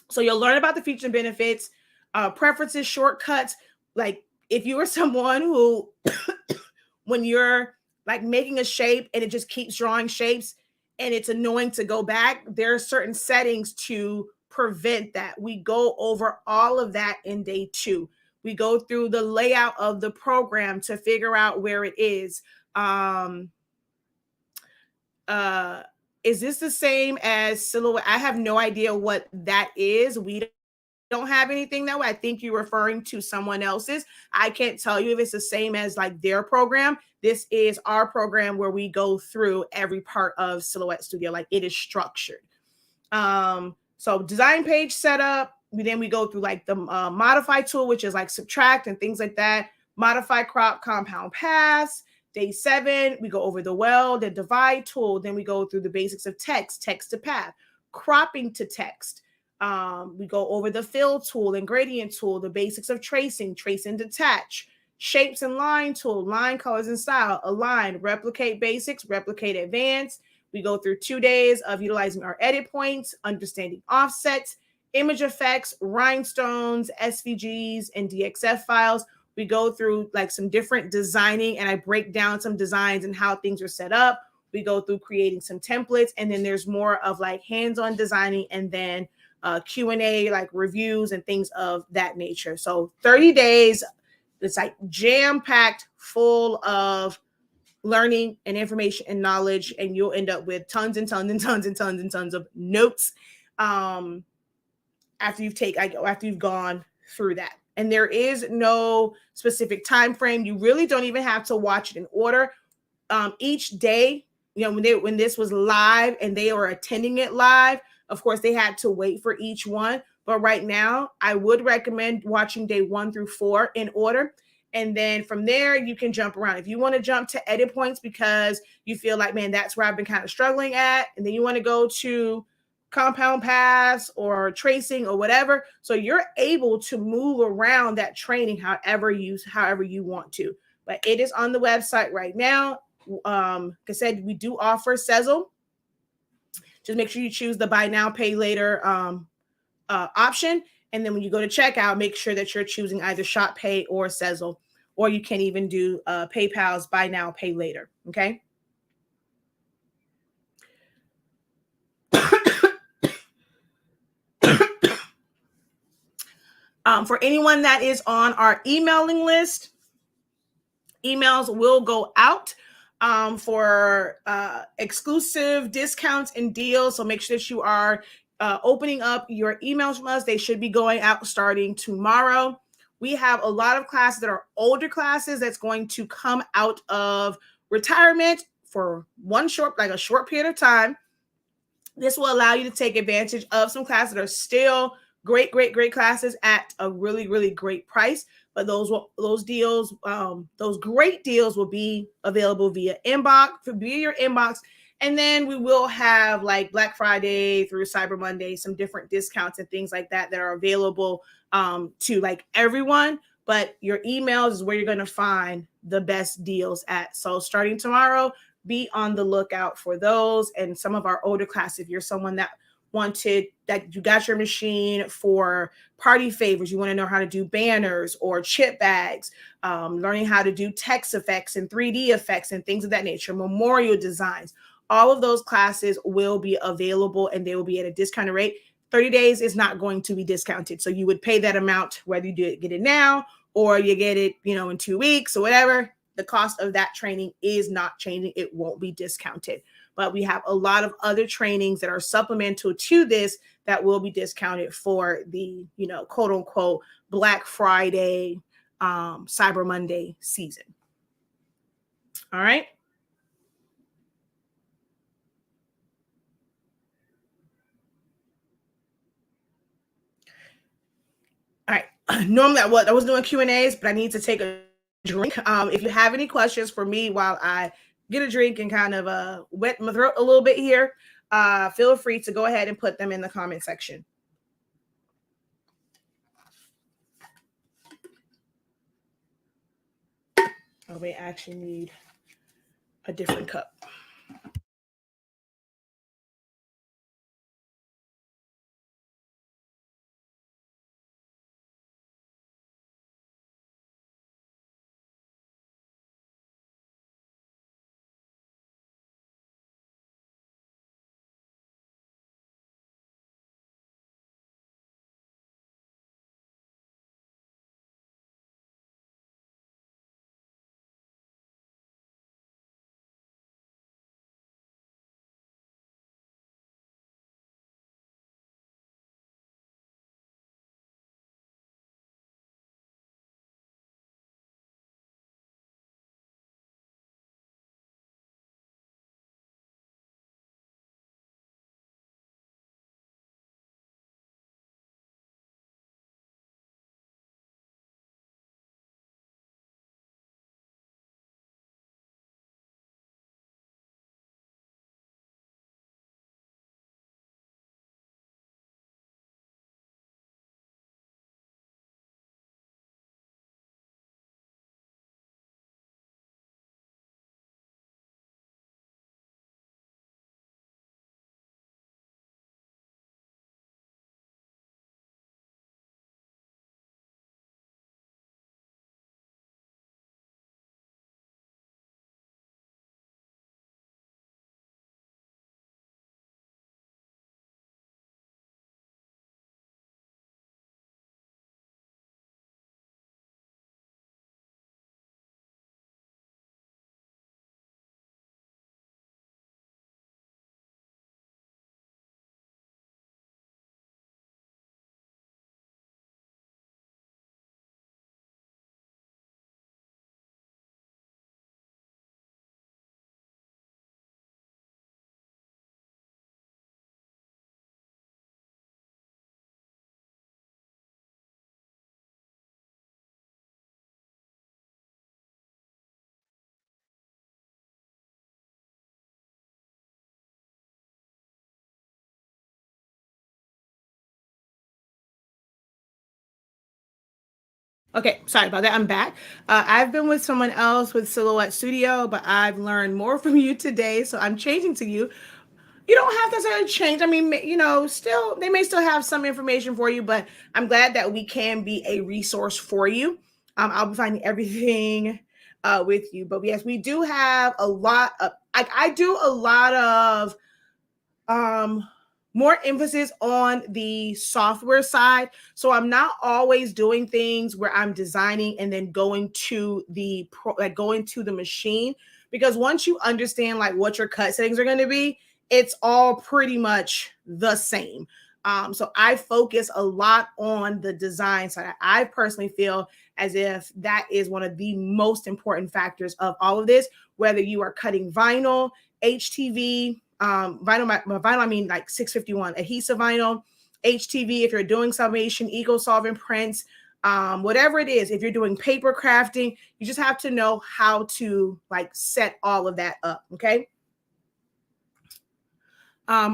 So you'll learn about the features and benefits, preferences, shortcuts. Like if you are someone who, when you're like making a shape and it just keeps drawing shapes and it's annoying to go back, there are certain settings to prevent that. We go over all of that in day 2. We go through the layout of the program to figure out where it is. Is this the same as Silhouette? I have no idea what that is. We don't have anything that way. I think you're referring to someone else's. I can't tell you if it's the same as like their program. This is our program where we go through every part of Silhouette Studio. Like it is structured. So design page setup. Then we go through like the modify tool, which is like subtract and things like that. Modify, crop, compound, pass. Day 7, we go over the divide tool. Then we go through the basics of text to path, cropping to text. We go over the fill tool and gradient tool, the basics of tracing, trace and detach, shapes and line tool, line colors and style, align, replicate basics, replicate advanced. We go through 2 days of utilizing our edit points, understanding offsets, image effects, rhinestones, SVGs, and DXF files. We go through like some different designing, and I break down some designs and how things are set up. We go through creating some templates, and then there's more of like hands-on designing, and then Q&A, like reviews and things of that nature. So 30 days, it's like jam-packed full of learning and information and knowledge, and you'll end up with tons and tons and tons and tons and tons of notes after you've gone through that. And there is no specific time frame. You really don't even have to watch it in order. Each day, when this was live and they were attending it live, of course, they had to wait for each one. But right now, I would recommend watching day 1 through 4 in order. And then from there, you can jump around. If you want to jump to edit points because you feel like, man, that's where I've been kind of struggling at. And then you want to go to compound pass or tracing or whatever. So you're able to move around that training however you want to. But it is on the website right now. Like I said, we do offer Sezzle. Just make sure you choose the buy now, pay later option. And then when you go to checkout, make sure that you're choosing either Shop Pay or Sezzle, or you can even do PayPal's buy now, pay later. Okay. For anyone that is on our emailing list, emails will go out for exclusive discounts and deals. So make sure that you are opening up your emails from us. They should be going out starting tomorrow. We have a lot of classes that are older classes that's going to come out of retirement for a short period of time. This will allow you to take advantage of some classes that are still great classes at a really, really great price. But those deals, those great deals will be available via your inbox. And then we will have like Black Friday through Cyber Monday, some different discounts and things like that are available to like everyone. But your emails is where you're going to find the best deals at. So starting tomorrow, be on the lookout for those and some of our older classes. If you're someone that you got your machine for party favors, you want to know how to do banners or chip bags, learning how to do text effects and 3D effects and things of that nature, memorial designs, all of those classes will be available and they will be at a discounted rate. 30 days is not going to be discounted. So you would pay that amount whether you get it now or you get it, in 2 weeks or whatever. The cost of that training is not changing. It won't be discounted. But we have a lot of other trainings that are supplemental to this that will be discounted for the, quote unquote, Black Friday, Cyber Monday season. All right. All right. Normally I was doing Q&As, but I need to take a drink. If you have any questions for me while I get a drink and kind of wet my throat a little bit here, feel free to go ahead and put them in the comment section. Oh, we actually need a different cup. Okay, sorry about that. I'm back. I've been with someone else with Silhouette Studio, but I've learned more from you today, so I'm changing to you. You don't have to necessarily change. I mean, still they may still have some information for you, but I'm glad that we can be a resource for you. I'll be finding everything with you, but yes, we do have a lot of. I do a lot of more emphasis on the software side. So I'm not always doing things where I'm designing and then going to the going to the machine, because once you understand like what your cut settings are going to be, it's all pretty much the same. So I focus a lot on the design side. I personally feel as if that is one of the most important factors of all of this, whether you are cutting vinyl, HTV, vinyl, I mean like 651 adhesive vinyl, HTV, if you're doing sublimation, eco solvent prints, whatever it is, if you're doing paper crafting, you just have to know how to like set all of that up. Okay.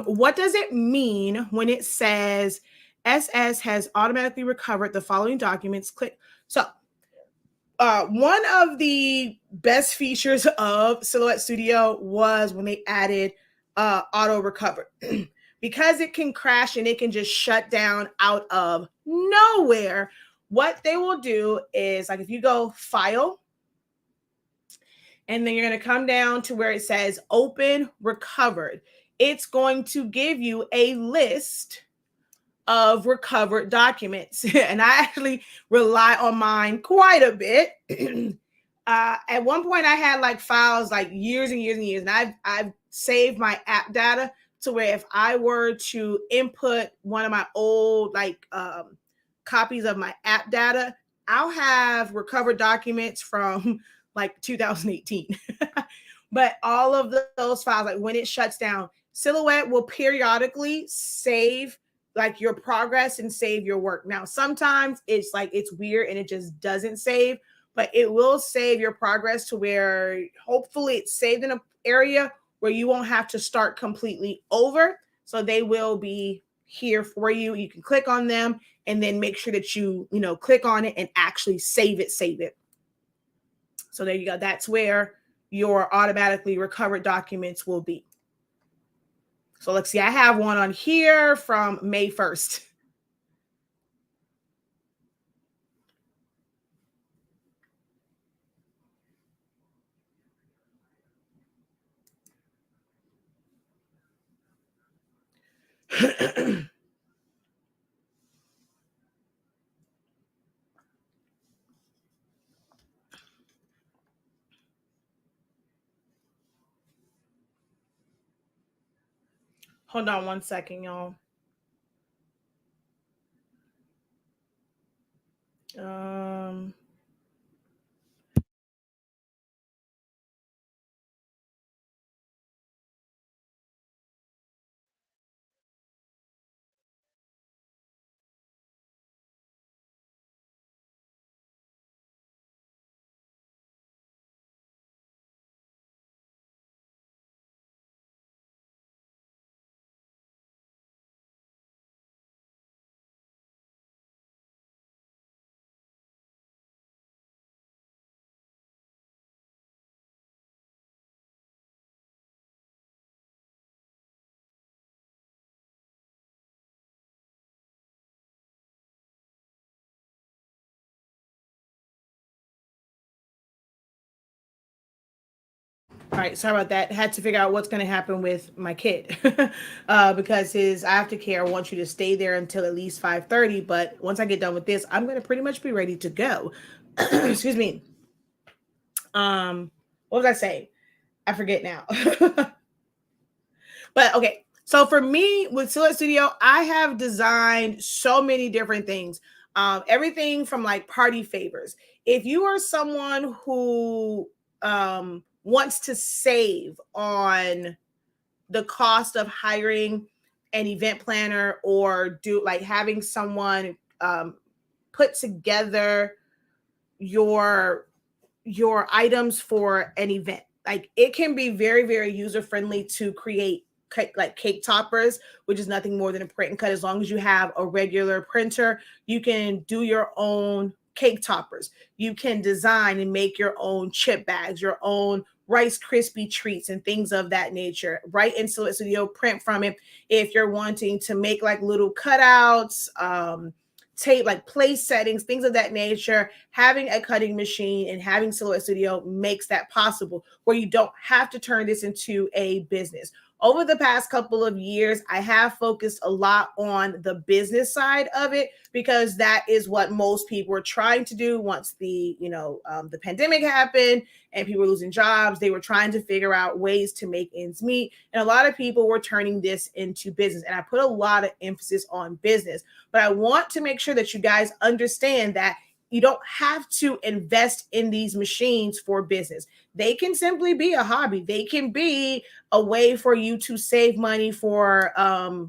What does it mean when it says SS has automatically recovered the following documents? Click. So one of the best features of Silhouette Studio was when they added auto recover. Because it can crash and it can just shut down out of nowhere. What they will do is, like, if you go file, and then you're going to come down to where it says open recovered, it's going to give you a list of recovered documents. And I actually rely on mine quite a bit. At one point I had like files like years and years and years, and I've saved my app data to where if I were to input one of my old like copies of my app data, I'll have recovered documents from like 2018. But all of those files, like when it shuts down, Silhouette will periodically save like your progress and save your work. Now, sometimes it's like it's weird and it just doesn't save, but it will save your progress to where hopefully it's saved in an area where you won't have to start completely over. So they will be here for you. You can click on them and then make sure that you click on it and actually save it. So there you go. That's where your automatically recovered documents will be. So let's see. I have one on here from May 1st. Hold on one second, y'all. All right, sorry about that. Had to figure out what's going to happen with my kid because his aftercare wants you to stay there until at least 5:30. But once I get done with this, I'm going to pretty much be ready to go. Excuse me. What was I saying? I forget now. But okay, so for me with Silhouette Studio, I have designed so many different things. Everything from like party favors. If you are someone who wants to save on the cost of hiring an event planner or do like having someone put together your items for an event, like it can be very, very user friendly to create like cake toppers, which is nothing more than a print and cut. As long as you have a regular printer, you can do your own cake toppers. You can design and make your own chip bags, your own Rice Krispie treats and things of that nature. Right in Silhouette Studio, print from it. If you're wanting to make like little cutouts, tape, like place settings, things of that nature, having a cutting machine and having Silhouette Studio makes that possible, where you don't have to turn this into a business. over the past couple of years, I have focused a lot on the business side of it because that is what most people were trying to do once the pandemic happened and people were losing jobs. They were trying to figure out ways to make ends meet. And a lot of people were turning this into business. And I put a lot of emphasis on business. But I want to make sure that you guys understand that you don't have to invest in these machines for business. They can simply be a hobby. They can be a way for you to save money for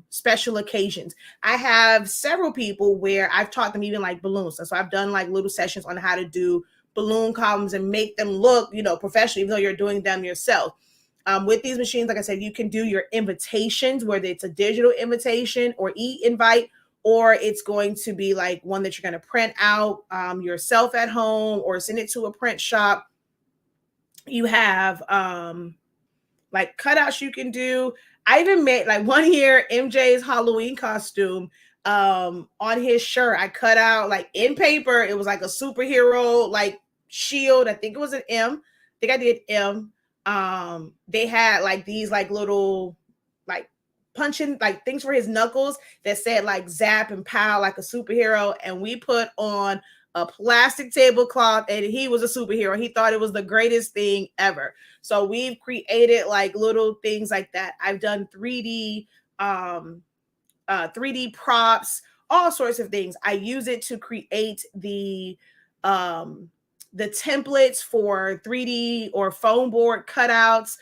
special occasions. I have several people where I've taught them even like balloons. So I've done like little sessions on how to do balloon columns and make them look, professional, even though you're doing them yourself. With these machines, like I said, you can do your invitations, whether it's a digital invitation or e-invite, or it's going to be like one that you're going to print out yourself at home or send it to a print shop. You have like cutouts you can do. I even made like one year MJ's Halloween costume on his shirt. I cut out like in paper. It was like a superhero like shield. I think it was an M. I think I did M. They had like these like little like punching like things for his knuckles that said like zap and pow like a superhero, and we put on a plastic tablecloth and he was a superhero. He thought it was the greatest thing ever. So we've created like little things like that. I've done 3D 3D props, all sorts of things. I use it to create the templates for 3D or foam board cutouts.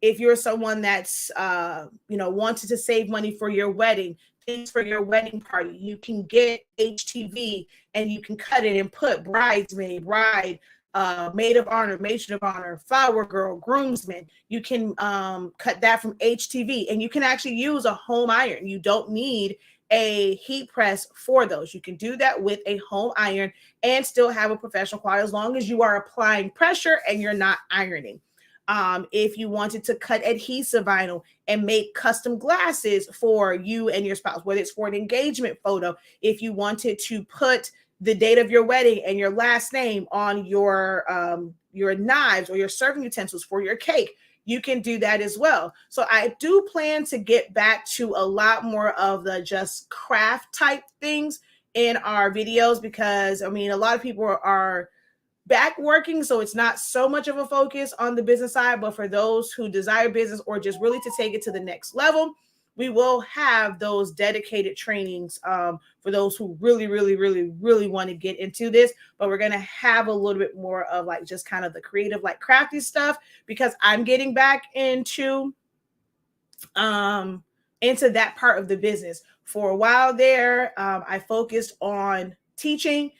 If you're someone that's wanted to save money for your wedding, things for your wedding party, you can get HTV and you can cut it and put bridesmaid, bride, maid of honor, matron of honor, flower girl, groomsman. You can cut that from HTV, and you can actually use a home iron. You don't need a heat press for those. You can do that with a home iron and still have a professional quality as long as you are applying pressure and you're not ironing. If you wanted to cut adhesive vinyl and make custom glasses for you and your spouse, whether it's for an engagement photo, if you wanted to put the date of your wedding and your last name on your knives or your serving utensils for your cake, you can do that as well. So I do plan to get back to a lot more of the just craft type things in our videos, because I mean, a lot of people are back working, so it's not so much of a focus on the business side. But for those who desire business or just really to take it to the next level, we will have those dedicated trainings for those who really, really, really, really want to get into this. But we're going to have a little bit more of like just kind of the creative, like crafty stuff, because I'm getting back into that part of the business. For a while there, I focused on teaching.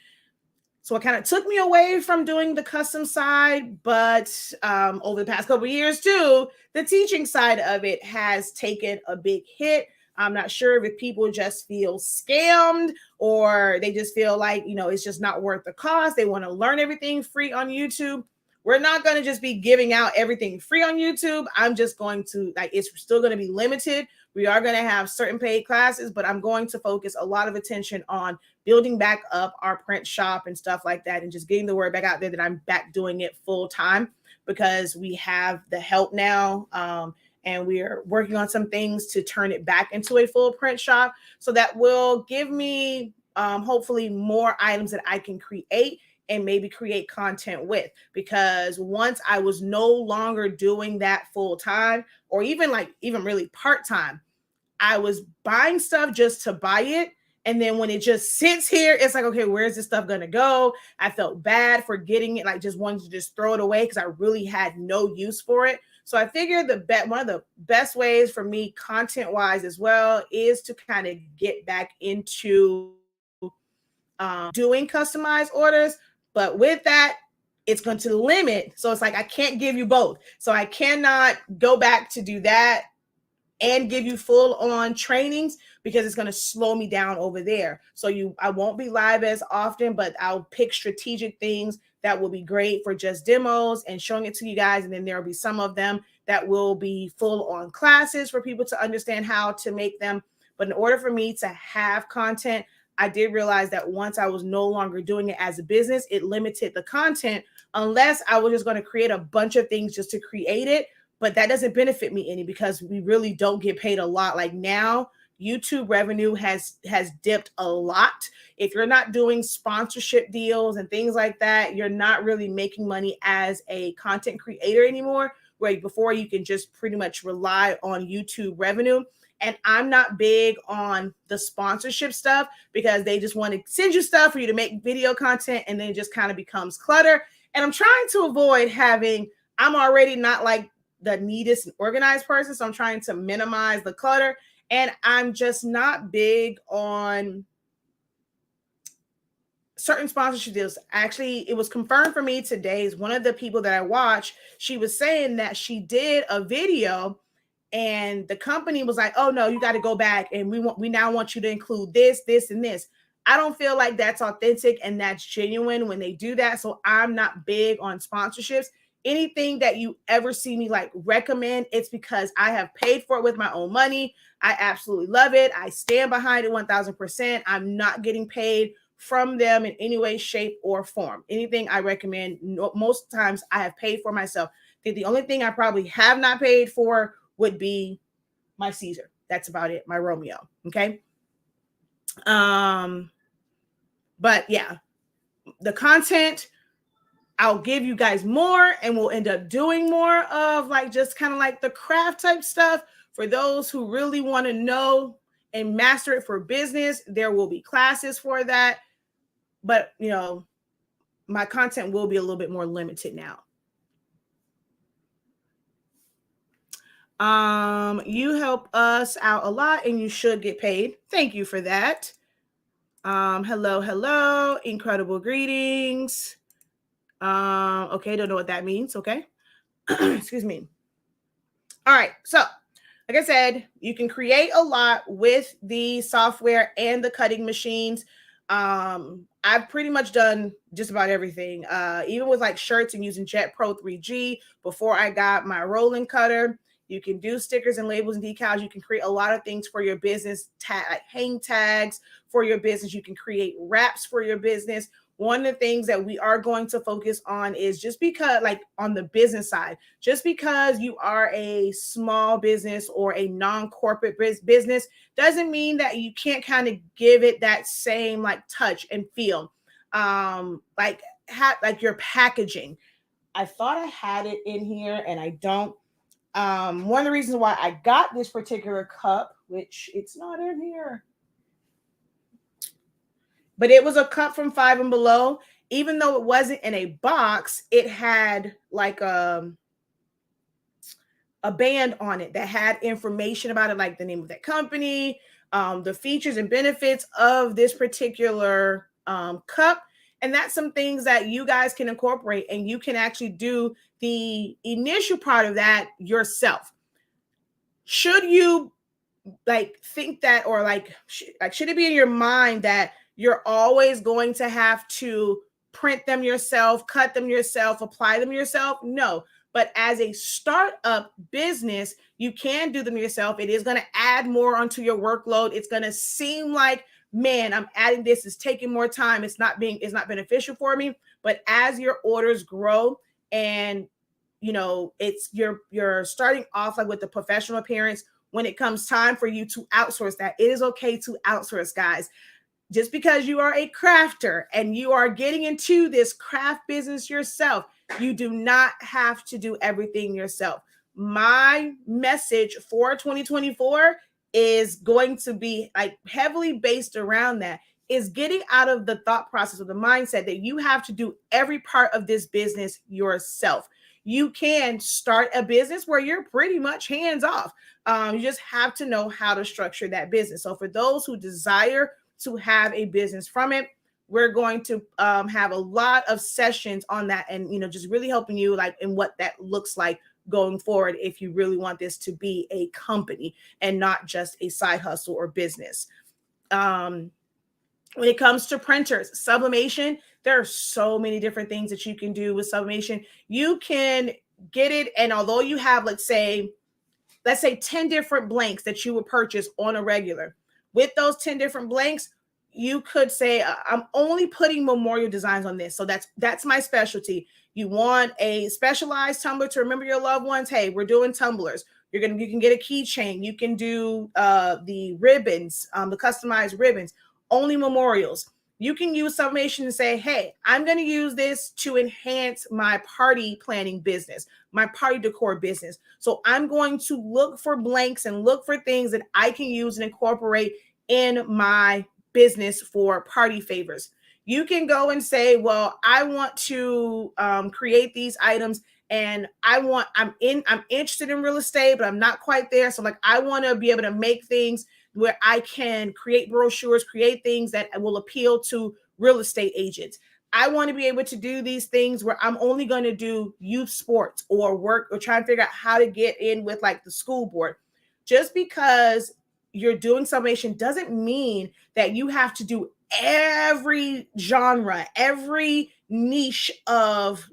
So it kind of took me away from doing the custom side, but over the past couple of years too, the teaching side of it has taken a big hit. I'm not sure if people just feel scammed or they just feel like, it's just not worth the cost. They want to learn everything free on YouTube. We're not going to just be giving out everything free on YouTube. I'm just going to, it's still going to be limited. We are going to have certain paid classes, but I'm going to focus a lot of attention on building back up our print shop and stuff like that, and just getting the word back out there that I'm back doing it full time, because we have the help now. And we are working on some things to turn it back into a full print shop. So that will give me hopefully more items that I can create and maybe create content with, because once I was no longer doing that full time, or even really part time, I was buying stuff just to buy it. And then when it just sits here, it's like, okay, where's this stuff going to go? I felt bad for getting it, like just wanted to just throw it away because I really had no use for it. So I figured one of the best ways for me content wise as well is to kind of get back into doing customized orders. But with that, it's going to limit. So it's like, I can't give you both. So I cannot go back to do that and give you full on trainings, because it's going to slow me down over there. So I won't be live as often, but I'll pick strategic things that will be great for just demos and showing it to you guys. And then there'll be some of them that will be full on classes for people to understand how to make them. But in order for me to have content, I did realize that once I was no longer doing it as a business, it limited the content, unless I was just going to create a bunch of things just to create it. but that doesn't benefit me any because we really don't get paid a lot. Like now, YouTube revenue has dipped a lot. If you're not doing sponsorship deals and things like that, you're not really making money as a content creator anymore. Where before you can just pretty much rely on YouTube revenue. And I'm not big on the sponsorship stuff because they just want to send you stuff for you to make video content and then it just kind of becomes clutter. And I'm trying to avoid I'm already not like the neatest and organized person. So I'm trying to minimize the clutter. And I'm just not big on certain sponsorship deals. Actually, it was confirmed for me today. Is one of the people that I watch. She was saying that she did a video and the company was like, oh no, you got to go back and we now want you to include this, this, and this. I don't feel like that's authentic and that's genuine when they do that. So I'm not big on sponsorships. Anything that you ever see me like recommend, it's because I have paid for it with my own money. I absolutely love it. I stand behind it 1000%. I'm not getting paid from them in any way, shape, or form. Anything I recommend, most times I have paid for myself. The only thing I probably have not paid for would be my Caesar. That's about it. My Romeo. Okay. But yeah, the content, I'll give you guys more and we'll end up doing more of like just kind of like the craft type stuff for those who really want to know and master it for business. There will be classes for that. But, you know, my content will be a little bit more limited now. You help us out a lot and you should get paid. Thank you for that. Hello. Incredible greetings. Okay, don't know what that means. Okay. Excuse me. All right. So, like I said, you can create a lot with the software and the cutting machines. I've pretty much done just about everything. Even with like shirts and using Jet Pro 3G before I got my rolling cutter. You can do stickers and labels and decals. You can create a lot of things for your business, like hang tags for your business. You can create wraps for your business. One of the things that we are going to focus on is just because, like on the business side, just because you are a small business or a non-corporate business doesn't mean that you can't kind of give it that same like touch and feel. Like your packaging. I thought I had it in here and I don't. One of the reasons why I got this particular cup, which it's not in here, but it was a cup from Five and Below. Even though it wasn't in a box, it had like a band on it that had information about it, like the name of that company, the features and benefits of this particular cup. And that's some things that you guys can incorporate and you can actually do the initial part of that yourself. Should you like think that, or like should it be in your mind that you're always going to have to print them yourself, cut them yourself, apply them yourself? No. But as a startup business, you can do them yourself. It is going to add more onto your workload. It's going to seem like, man, I'm adding this. It's taking more time. It's not beneficial for me. But as your orders grow and, you know, you're starting off like with the professional appearance, when it comes time for you to outsource that, it is okay to outsource, guys. Just because you are a crafter and you are getting into this craft business yourself, you do not have to do everything yourself. My message for 2024 is going to be like heavily based around that, is getting out of the thought process or the mindset that you have to do every part of this business yourself. You can start a business where you're pretty much hands off. You just have to know how to structure that business. So for those who desire to have a business from it, we're going to have a lot of sessions on that and, you know, just really helping you like in what that looks like going forward if you really want this to be a company and not just a side hustle or business. When it comes to printers, sublimation, there are so many different things that you can do with sublimation. You can get it, and although you have, let's say 10 different blanks that you would purchase on a regular, with those 10 different blanks, you could say, I'm only putting memorial designs on this. So that's my specialty. You want a specialized tumbler to remember your loved ones? Hey, we're doing tumblers. You can get a keychain. You can do the ribbons, the customized ribbons, only memorials. You can use Sublimation and say, hey, I'm going to use this to enhance my party planning business, my party decor business. So I'm going to look for blanks and look for things that I can use and incorporate in my business for party favors. You can go and say, well, I want to create these items and I'm interested in real estate, but I'm not quite there. So like, I want to be able to make things where I can create brochures, create things that will appeal to real estate agents. I want to be able to do these things where I'm only going to do youth sports or work or try and figure out how to get in with like the school board. Just because you're doing Sublimation doesn't mean that you have to do every genre, every niche of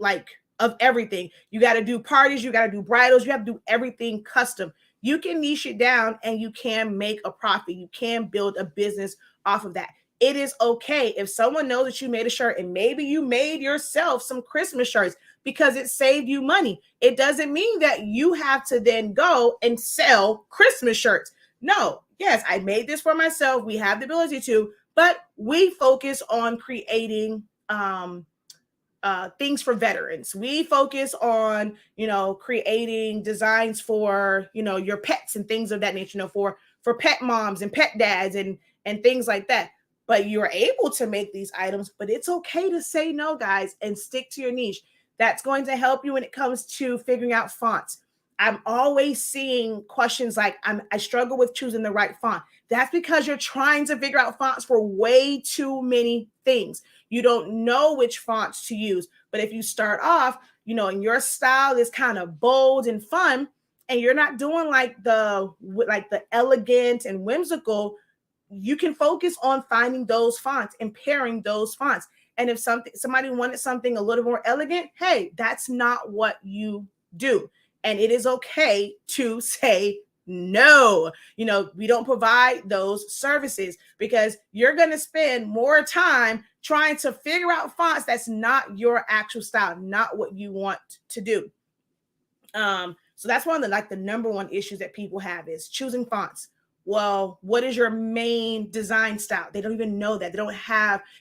everything. You got to do parties, you got to do bridals, you have to do everything custom. You can niche it down and you can make a profit. You can build a business off of that. It is okay if someone knows that you made a shirt and maybe you made yourself some Christmas shirts because it saved you money. It doesn't mean that you have to then go and sell Christmas shirts. No, yes, I made this for myself. We have the ability to, but we focus on creating things for veterans. We focus on, creating designs for, your pets and things of that nature, for pet moms and pet dads and things like that. But you're able to make these items, but it's okay to say no, guys, and stick to your niche. That's going to help you when it comes to figuring out fonts. I'm always seeing questions like, I struggle with choosing the right font. That's because you're trying to figure out fonts for way too many things. You don't know which fonts to use. But if you start off, and your style is kind of bold and fun, and you're not doing like the elegant and whimsical, you can focus on finding those fonts and pairing those fonts. And if somebody wanted something a little more elegant, hey, that's not what you do. And it is okay to say no. We don't provide those services because you're going to spend more time trying to figure out fonts that's not your actual style, not what you want to do. So that's one of the number one issues that people have is choosing fonts. Well, what is your main design style? They don't even know that.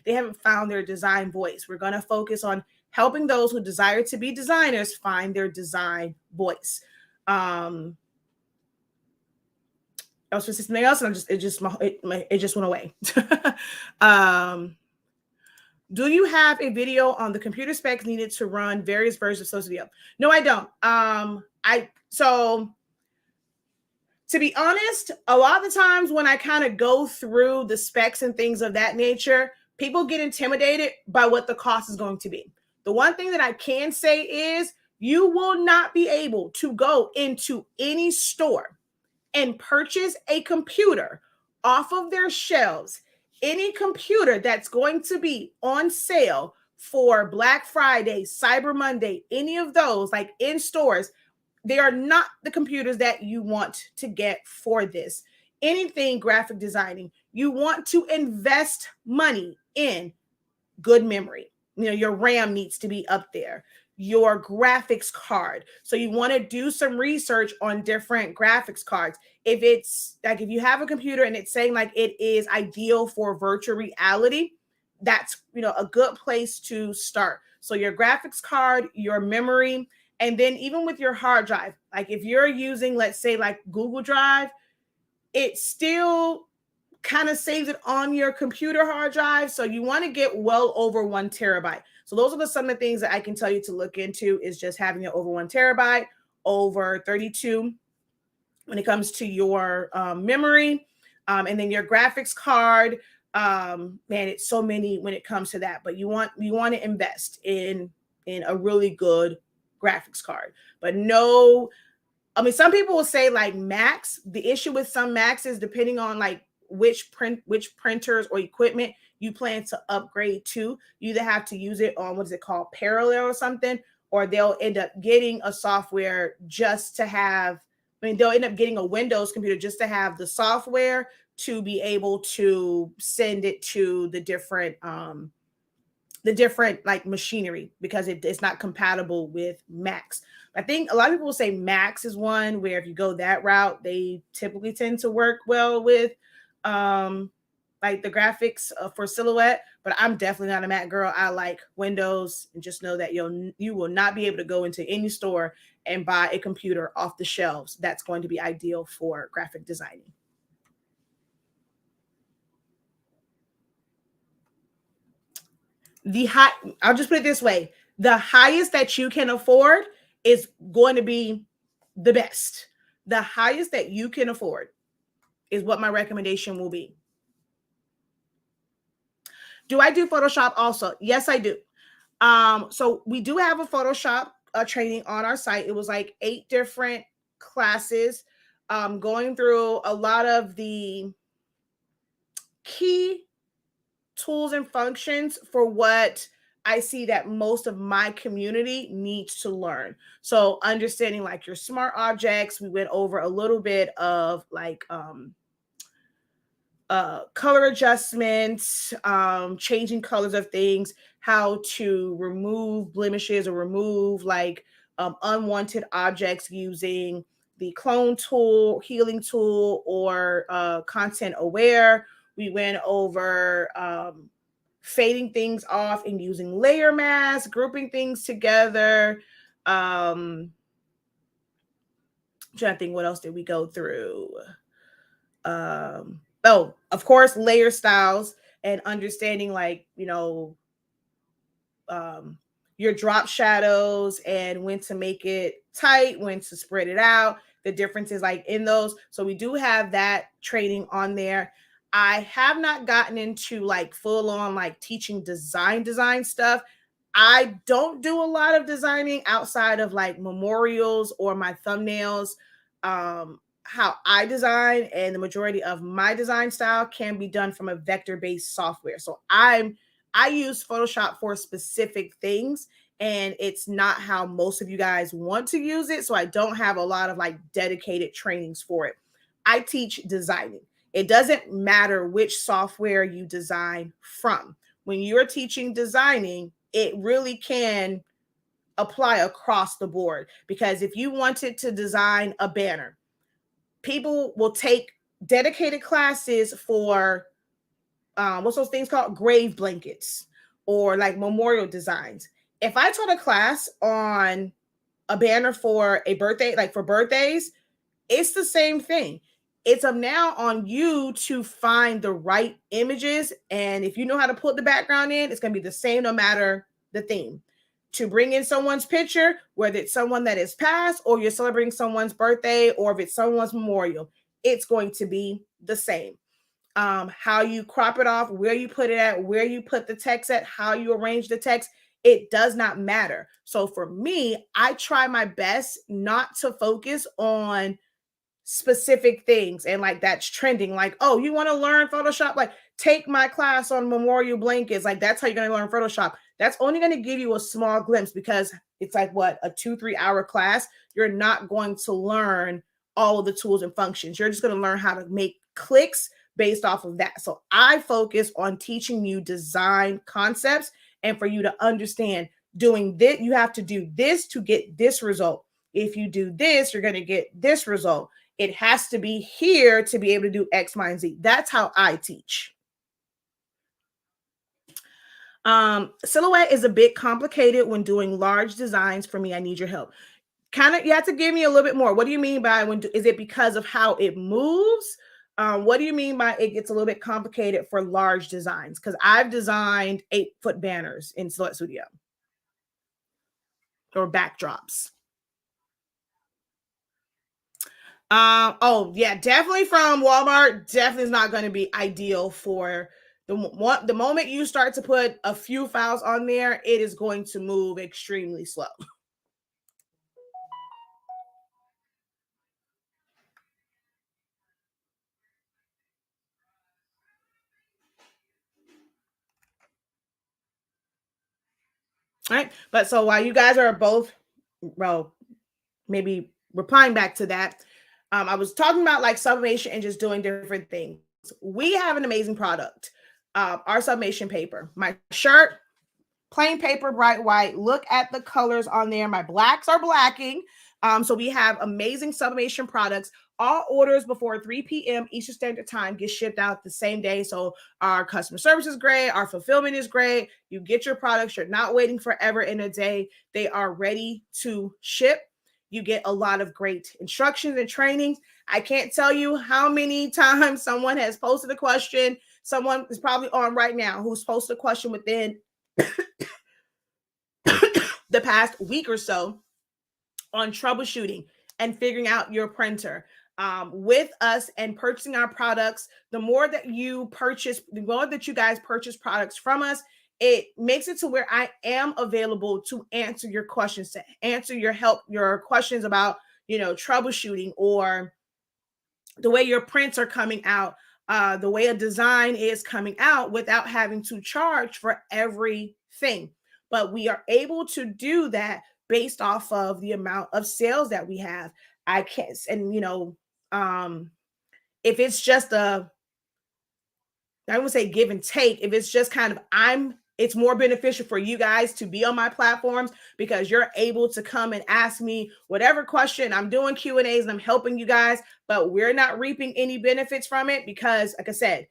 They haven't found their design voice. We're going to focus on helping those who desire to be designers find their design voice. I was supposed to say something else, and it just went away. Do you have a video on the computer specs needed to run various versions of social media? No, I don't. So to be honest, a lot of the times when I kind of go through the specs and things of that nature, people get intimidated by what the cost is going to be. The one thing that I can say is you will not be able to go into any store and purchase a computer off of their shelves, any computer that's going to be on sale for Black Friday, Cyber Monday, any of those like in stores, they are not the computers that you want to get for this. Anything graphic designing, you want to invest money in good memory. Your RAM needs to be up there, your graphics card. So you want to do some research on different graphics cards. If it's like, if you have a computer and it's saying like it is ideal for virtual reality, that's, a good place to start. So your graphics card, your memory, and then even with your hard drive, like if you're using, let's say like Google Drive, it still kind of saves it on your computer hard drive. So you want to get well over 1 terabyte. So those are some of the things that I can tell you to look into is just having it over 1 terabyte, over 32 when it comes to your memory, and then your graphics card. Man, it's so many when it comes to that, but you want to invest in a really good graphics card. But no, I mean, some people will say like Macs. The issue with some Macs is depending on like which printers or equipment you plan to upgrade to. You either have to use it on, what is it called, Parallel or something, or they'll end up getting a software just to have, they'll end up getting a Windows computer just to have the software to be able to send it to the different like machinery because it's not compatible with Max. I think a lot of people will say Max is one where if you go that route, they typically tend to work well with um like the graphics for Silhouette. But I'm definitely not a Mac girl. I like Windows, and just know that you will not be able to go into any store and buy a computer off the shelves that's going to be ideal for graphic designing. The high I'll just put it this way, the highest that you can afford is going to be the best. The highest that you can afford is what my recommendation will be. Do I do Photoshop also? Yes, I do. So we do have a Photoshop training on our site. It was like 8 different classes, going through a lot of the key tools and functions for what I see that most of my community needs to learn. So understanding like your smart objects, we went over a little bit of like color adjustments, changing colors of things, how to remove blemishes or remove like unwanted objects using the clone tool, healing tool, or content aware. We went over fading things off and using layer mask, grouping things together. Trying to think, what else did we go through? Oh, of course, layer styles and understanding like, um, your drop shadows and when to make it tight, when to spread it out, the differences like in those. So we do have that training on there. I have not gotten into like full on like teaching design stuff. I don't do a lot of designing outside of like memorials or my thumbnails. How I design and the majority of my design style can be done from a vector-based software. So I use Photoshop for specific things, and it's not how most of you guys want to use it. So I don't have a lot of like dedicated trainings for it. I teach designing. It doesn't matter which software you design from. When you're teaching designing, it really can apply across the board, because if you wanted to design a banner, people will take dedicated classes for what's those things called? Grave blankets or like memorial designs. If I taught a class on a banner for a birthday, like for birthdays, it's the same thing. It's now on you to find the right images. And if you know how to put the background in, it's going to be the same no matter the theme. To bring in someone's picture, whether it's someone that is passed or you're celebrating someone's birthday or if it's someone's memorial, it's going to be the same. How you crop it off, where you put it at, where you put the text at, how you arrange the text, it does not matter. So for me, I try my best not to focus on specific things and like that's trending. Like, oh, you want to learn Photoshop? Like, take my class on memorial blankets. Like, that's how you're going to learn Photoshop. That's only going to give you a small glimpse because it's like what, a 2-3 hour class. You're not going to learn all of the tools and functions. You're just going to learn how to make clicks based off of that. So I focus on teaching you design concepts, and for you to understand doing this, you have to do this to get this result. If you do this, you're going to get this result. It has to be here to be able to do X, Y, and Z. That's how I teach. Silhouette is a bit complicated when doing large designs. For me, I need your help. Kind of, you have to give me a little bit more. What do you mean by is it because of how it moves? What do you mean by it gets a little bit complicated for large designs? Because I've designed 8-foot banners in Silhouette Studio or backdrops. Oh yeah, definitely from Walmart. Definitely is not going to be ideal for the moment you start to put a few files on there, it is going to move extremely slow. All right, but so while you guys are both, well, maybe replying back to that, I was talking about like sublimation and just doing different things. we have an amazing product. Our sublimation paper, my shirt, plain paper, bright white. Look at the colors on there. My blacks are blacking. So we have amazing sublimation products. All orders before 3 p.m. Eastern Standard Time get shipped out the same day. So our customer service is great. Our fulfillment is great. You get your products. You're not waiting forever in a day. They are ready to ship. You get a lot of great instructions and trainings. I can't tell you how many times someone has posted a question. Someone is probably on right now who's posted a question within the past week or so on troubleshooting and figuring out your printer. With us and purchasing our products, the more that you purchase, the more that you guys purchase products from us, it makes it to where I am available to answer your questions, to answer your questions about, troubleshooting or the way your prints are coming out, the way a design is coming out without having to charge for everything. But we are able to do that based off of the amount of sales that we have. I can't, and if it's just I would say give and take. If it's just kind of it's more beneficial for you guys to be on my platforms because you're able to come and ask me whatever question. I'm doing Q&As and I'm helping you guys, but we're not reaping any benefits from it because, like I said,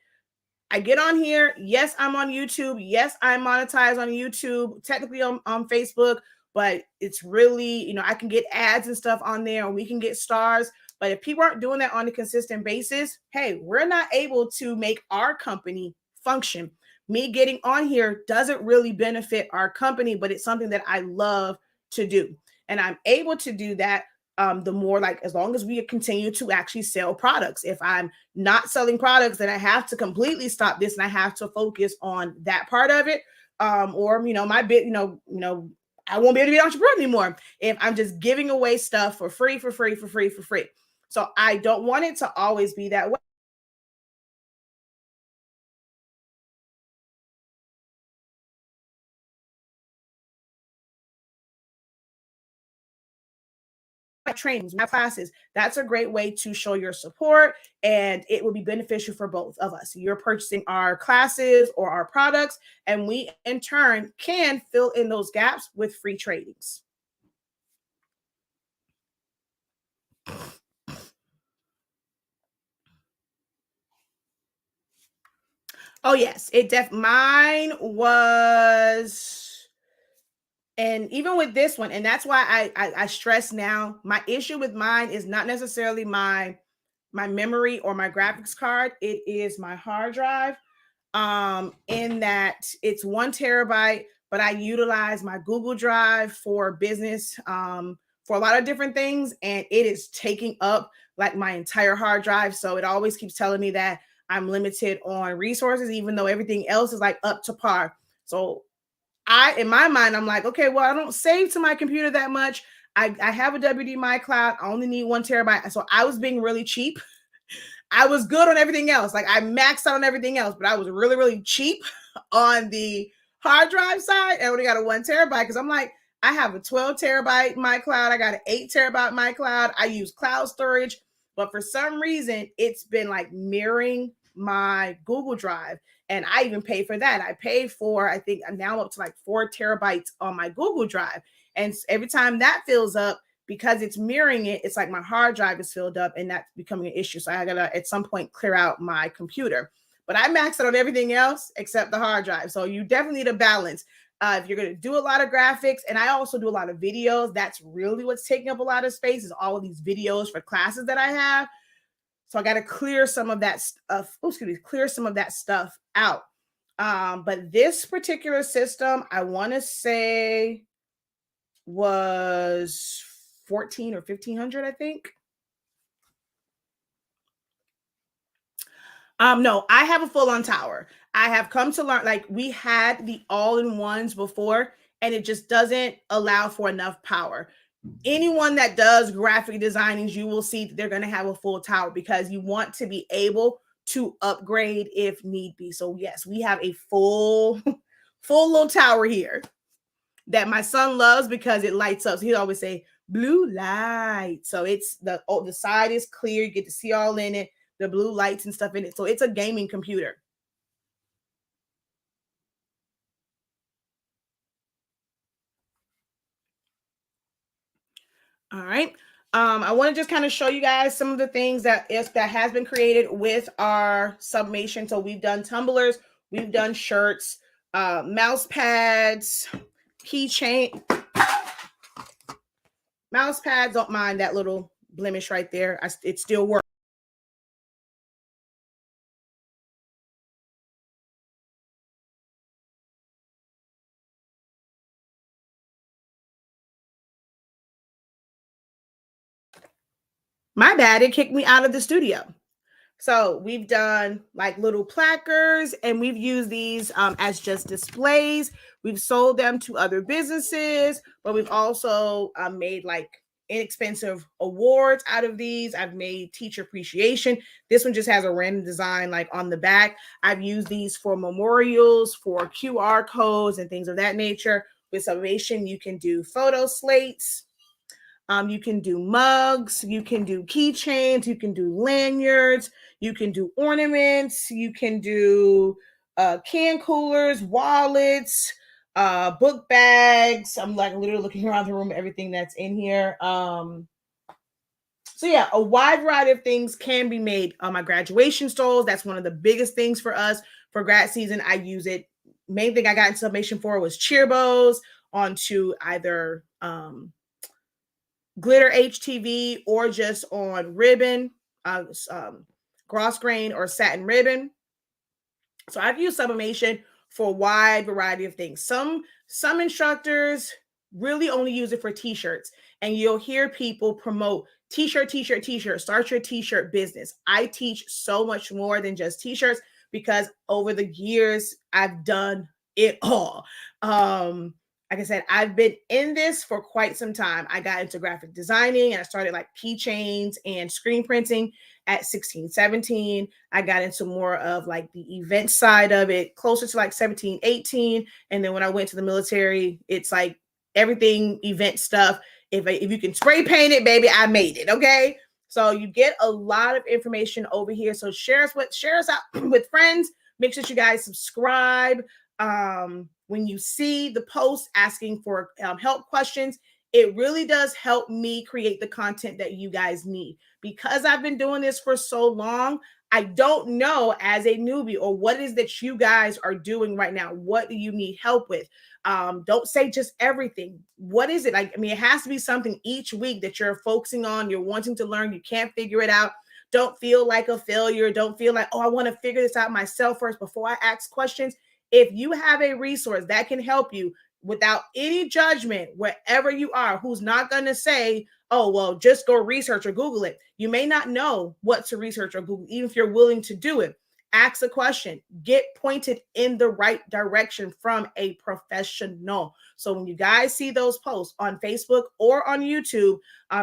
I get on here. Yes, I'm on YouTube. Yes, I'm monetized on YouTube, technically on Facebook, but it's really, I can get ads and stuff on there and we can get stars. But if people aren't doing that on a consistent basis, hey, we're not able to make our company function. Me getting on here doesn't really benefit our company, but it's something that I love to do. And I'm able to do that the more, like, as long as we continue to actually sell products. If I'm not selling products, then I have to completely stop this and I have to focus on that part of it. Or, my bit, I won't be able to be an entrepreneur anymore if I'm just giving away stuff for free. So I don't want it to always be that way. Trainings, my classes, that's a great way to show your support and it will be beneficial for both of us. You're purchasing our classes or our products and we in turn can fill in those gaps with free trainings. Oh yes, mine was, and even with this one, and that's why I stress now, my issue with mine is not necessarily my memory or my graphics card. It is my hard drive. In that it's 1 terabyte, but I utilize my Google Drive for business, for a lot of different things, and it is taking up like my entire hard drive. So it always keeps telling me that I'm limited on resources, even though everything else is like up to par. So in my mind, I'm like, okay, well, I don't save to my computer that much. I have a WD My Cloud. I only need 1 terabyte. So I was being really cheap. I was good on everything else. Like I maxed out on everything else, but I was really, really cheap on the hard drive side. I only got a 1 terabyte because I'm like, I have a 12 terabyte My Cloud. I got an 8 terabyte My Cloud. I use cloud storage, but for some reason, it's been like mirroring my Google Drive. And I even pay for that. I pay for, I think I'm now up to like 4 terabytes on my Google Drive. And every time that fills up, because it's mirroring it, it's like my hard drive is filled up and that's becoming an issue. So I gotta at some point clear out my computer. But I maxed out on everything else except the hard drive. So you definitely need a balance. If you're going to do a lot of graphics, and I also do a lot of videos, that's really what's taking up a lot of space is all of these videos for classes that I have. So I got to clear some of that stuff. Clear some of that stuff out. But this particular system, I want to say was 14 or 1500, I think. No, I have a full-on tower. I have come to learn, like we had the all-in-ones before, and it just doesn't allow for enough power. Anyone that does graphic designing, you will see that they're going to have a full tower because you want to be able to upgrade if need be. So yes, we have a full little tower here that my son loves because it lights up. So he'll always say blue light. So it's the side is clear. You get to see all in it. the blue lights and stuff in it. So it's a gaming computer. All right. I want to just kind of show you guys some of the things that has been created with our sublimation. So we've done tumblers, we've done shirts, mouse pads, keychain. Mouse pads, don't mind that little blemish right there. It still works. My bad, it kicked me out of the studio. So we've done like little placards, and we've used these as just displays. We've sold them to other businesses, but we've also made like inexpensive awards out of these. I've made teacher appreciation. This one just has a random design like on the back. I've used these for memorials, for QR codes and things of that nature. With Sublimation, you can do photo slates. You can do mugs, you can do keychains, you can do lanyards, you can do ornaments, you can do can coolers, wallets, book bags. I'm like literally looking around the room, everything that's in here. So yeah, a wide variety of things can be made on my graduation stoles. That's one of the biggest things for us for grad season. I use it. Main thing I got in Sublimation for was cheer bows onto either glitter HTV or just on ribbon, cross grain or satin ribbon. So I've used Sublimation for a wide variety of things. Some instructors really only use it for t-shirts, and you'll hear people promote t-shirt, start your t-shirt business. I teach so much more than just t-shirts because over the years I've done it all. Like I said, I've been in this for quite some time. I got into graphic designing and I started like keychains and screen printing at 16, 17. I got into more of like the event side of it closer to like 17, 18. And then when I went to the military, it's like everything event stuff. If you can spray paint it, baby, I made it. Okay. So you get a lot of information over here. So share us out with friends. Make sure you guys subscribe. When you see the posts asking for help questions, it really does help me create the content that you guys need. Because I've been doing this for so long, I don't know as a newbie or what is that you guys are doing right now. What do you need help with? Don't say just everything. What is it? Like, I mean, it has to be something each week that you're focusing on, you're wanting to learn, you can't figure it out. Don't feel like a failure. Don't feel like, oh, I want to figure this out myself first before I ask questions. If you have a resource that can help you without any judgment, wherever you are, who's not going to say, oh, well, just go research or Google it. You may not know what to research or Google, even if you're willing to do it. Ask a question, get pointed in the right direction from a professional. So when you guys see those posts on Facebook or on YouTube,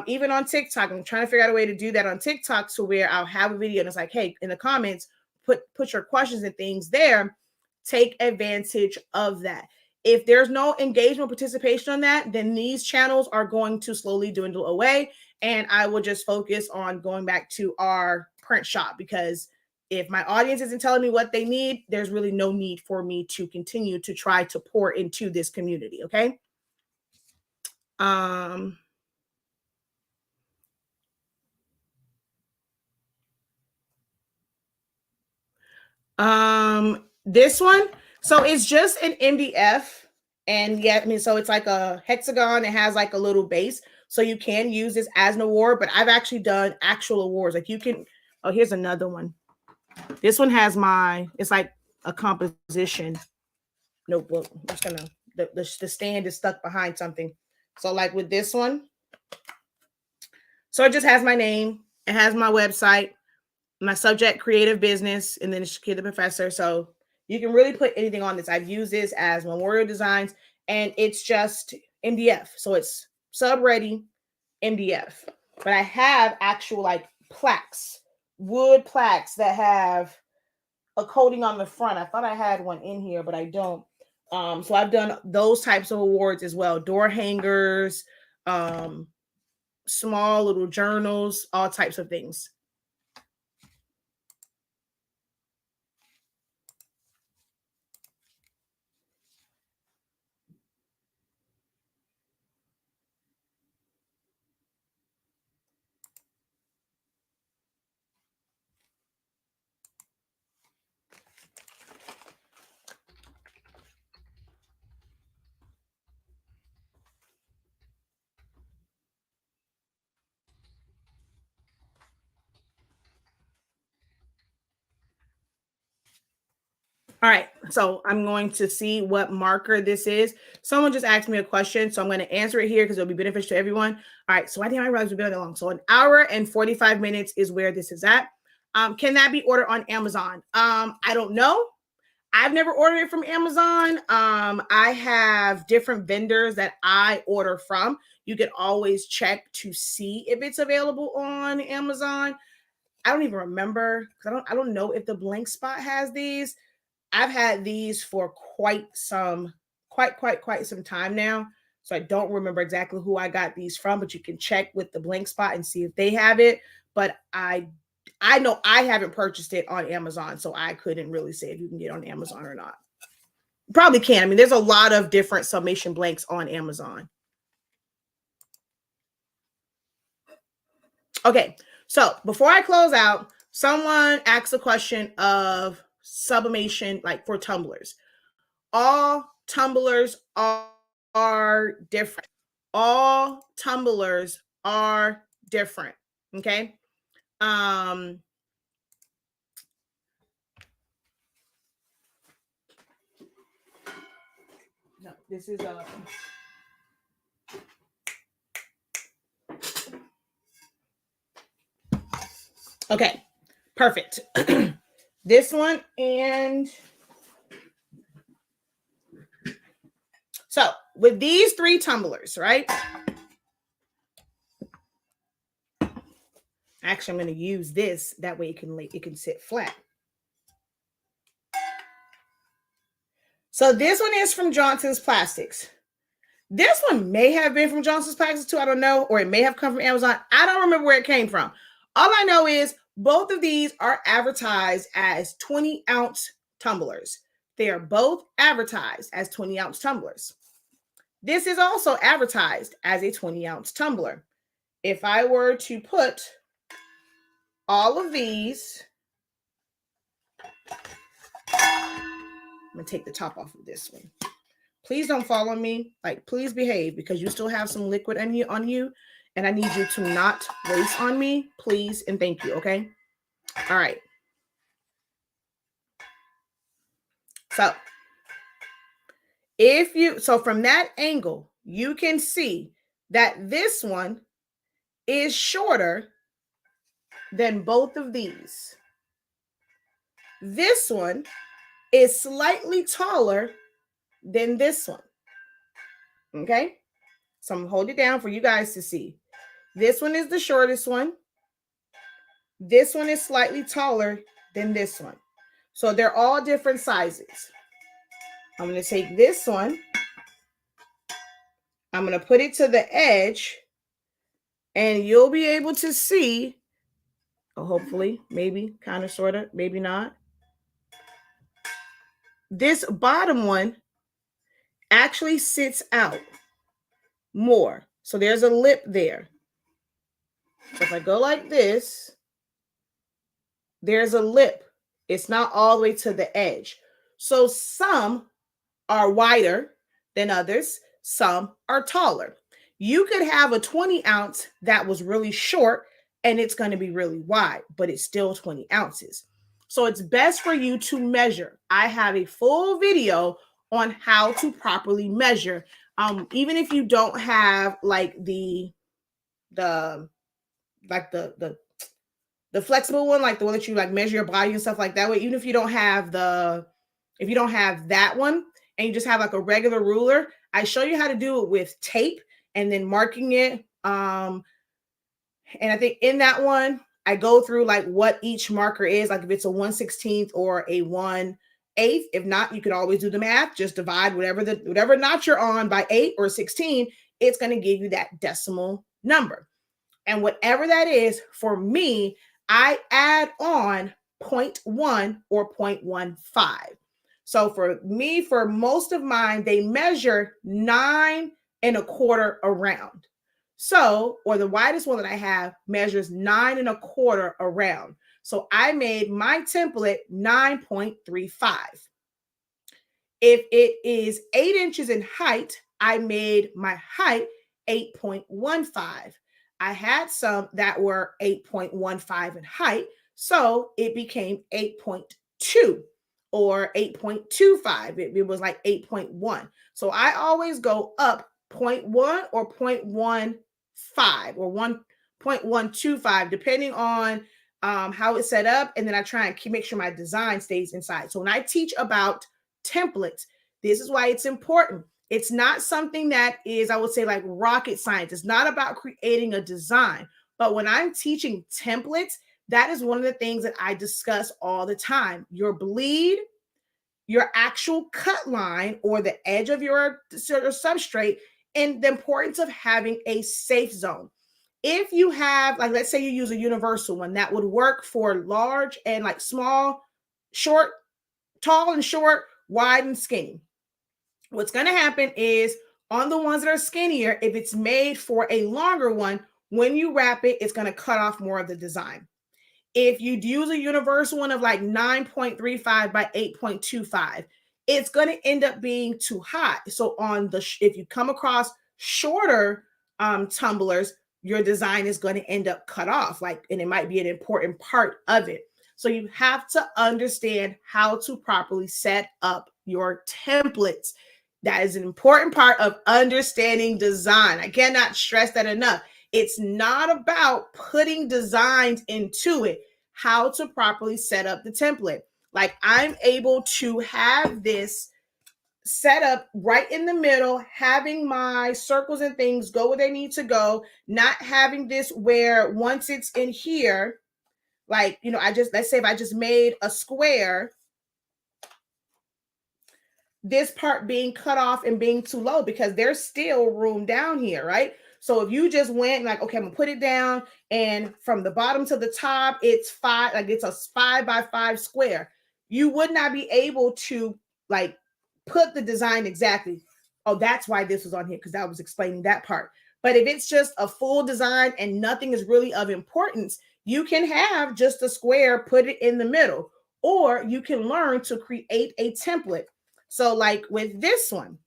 even on TikTok, I'm trying to figure out a way to do that on TikTok to where I'll have a video and it's like, hey, in the comments, put your questions and things there. Take advantage of that. If there's no engagement participation on that, then these channels are going to slowly dwindle away. And I will just focus on going back to our print shop, because if my audience isn't telling me what they need, there's really no need for me to continue to try to pour into this community. Okay. This one, so it's just an MDF, and yeah, I mean, so it's like a hexagon. It has like a little base, so you can use this as an award. But I've actually done actual awards. Like you can. Oh, here's another one. This one has it's like a composition notebook. I'm just gonna the stand is stuck behind something. So like with this one, so it just has my name. It has my website, my subject, creative business, and then it's Kid the Professor. So you can really put anything on this. I've used this as memorial designs, and it's just MDF. So it's sub ready MDF. But I have actual like plaques, wood plaques that have a coating on the front. I thought I had one in here, but I don't. So I've done those types of awards as well. Door hangers, small little journals, all types of things. All right, so I'm going to see what marker this is. Someone just asked me a question, so I'm going to answer it here because it'll be beneficial to everyone. All right, so I didn't realize we've been that long. So an hour and 45 minutes is where this is at. Can that be ordered on Amazon? I don't know. I've never ordered it from Amazon. I have different vendors that I order from. You can always check to see if it's available on Amazon. I don't even remember because I don't know if the Blank Spot has these. I've had these for quite some time now. So I don't remember exactly who I got these from, but you can check with the Blank Spot and see if they have it. But I know I haven't purchased it on Amazon, so I couldn't really say if you can get it on Amazon or not. Probably can. I mean, there's a lot of different sublimation blanks on Amazon. Okay, so before I close out, someone asked a question of sublimation, like for tumblers. All tumblers are different. All tumblers are different. Okay. No, this is okay. Perfect. This one and so with these 3 tumblers, right? Actually, I'm going to use this. That way it can sit flat. So this one is from Johnson's Plastics. This one may have been from Johnson's Plastics too. I don't know. Or it may have come from Amazon. I don't remember where it came from. All I know is both of these are advertised as 20-ounce tumblers. They are both advertised as 20-ounce tumblers. This is also advertised as a 20-ounce tumbler. If I were to put all of these, I'm going to take the top off of this one. Please don't fall on me. Like, please behave because you still have some liquid on you, and I need you to not waste on me, please, and thank you, okay? All right. So from that angle, you can see that this one is shorter than both of these. This one is slightly taller than this one. Okay? So I'm going to hold it down for you guys to see. This one is the shortest one. This one is slightly taller than this one. So they're all different sizes. I'm going to take this one. I'm going to put it to the edge, and you'll be able to see, hopefully, maybe, kind of, sort of, maybe not. This bottom one actually sits out more. So there's a lip there. So if I go like this, there's a lip. It's not all the way to the edge. So some are wider than others. Some are taller. You could have a 20-ounce that was really short and it's going to be really wide, but it's still 20 ounces. So it's best for you to measure. I have a full video on how to properly measure. Even if you don't have like the flexible one, like the one that you like measure your body and stuff like that way, even if you don't have that one and you just have like a regular ruler, I show you how to do it with tape and then marking it. And I think in that one, I go through like what each marker is, like if it's a 1/16 or a 1/8. If not, you could always do the math. Just divide whatever notch you're on by 8 or 16. It's going to give you that decimal number. And whatever that is, for me, I add on 0.1 or 0.15. So for me, for most of mine, they measure 9 1/4 around. So, or the widest one that I have measures 9 1/4 around. So I made my template 9.35. If it is 8 inches in height, I made my height 8.15. I had some that were 8.15 in height, so it became 8.2. or 8.25. It was like 8.1. So I always go up 0.1 or 0.15 or 1.125, depending on how it's set up. And then I try and make sure my design stays inside. So when I teach about templates, this is why it's important. It's not something that is, I would say, like rocket science. It's not about creating a design. But when I'm teaching templates, that is one of the things that I discuss all the time. Your bleed, your actual cut line or the edge of your substrate, and the importance of having a safe zone. If you have, like, let's say you use a universal one that would work for large and like small, short, tall and short, wide and skinny. What's going to happen is on the ones that are skinnier, if it's made for a longer one, when you wrap it, it's going to cut off more of the design. If you use a universal one of like 9.35 by 8.25, it's going to end up being too high. So on the, if you come across shorter tumblers, your design is going to end up cut off, like, and it might be an important part of it. So you have to understand how to properly set up your templates. That is an important part of understanding design. I cannot stress that enough. It's not about putting designs into it, how to properly set up the template. Like, I'm able to have this set up right in the middle, having my circles and things go where they need to go, not having this where once it's in here, like, you know, let's say if I just made a square, this part being cut off and being too low because there's still room down here, right? So if you just went like, okay, I'm gonna put it down, and from the bottom to the top, it's five, like it's a 5 by 5 square, you would not be able to like put the design exactly. Oh, that's why this was on here, because I was explaining that part. But if it's just a full design and nothing is really of importance, you can have just a square, put it in the middle, or you can learn to create a template. So like with this one,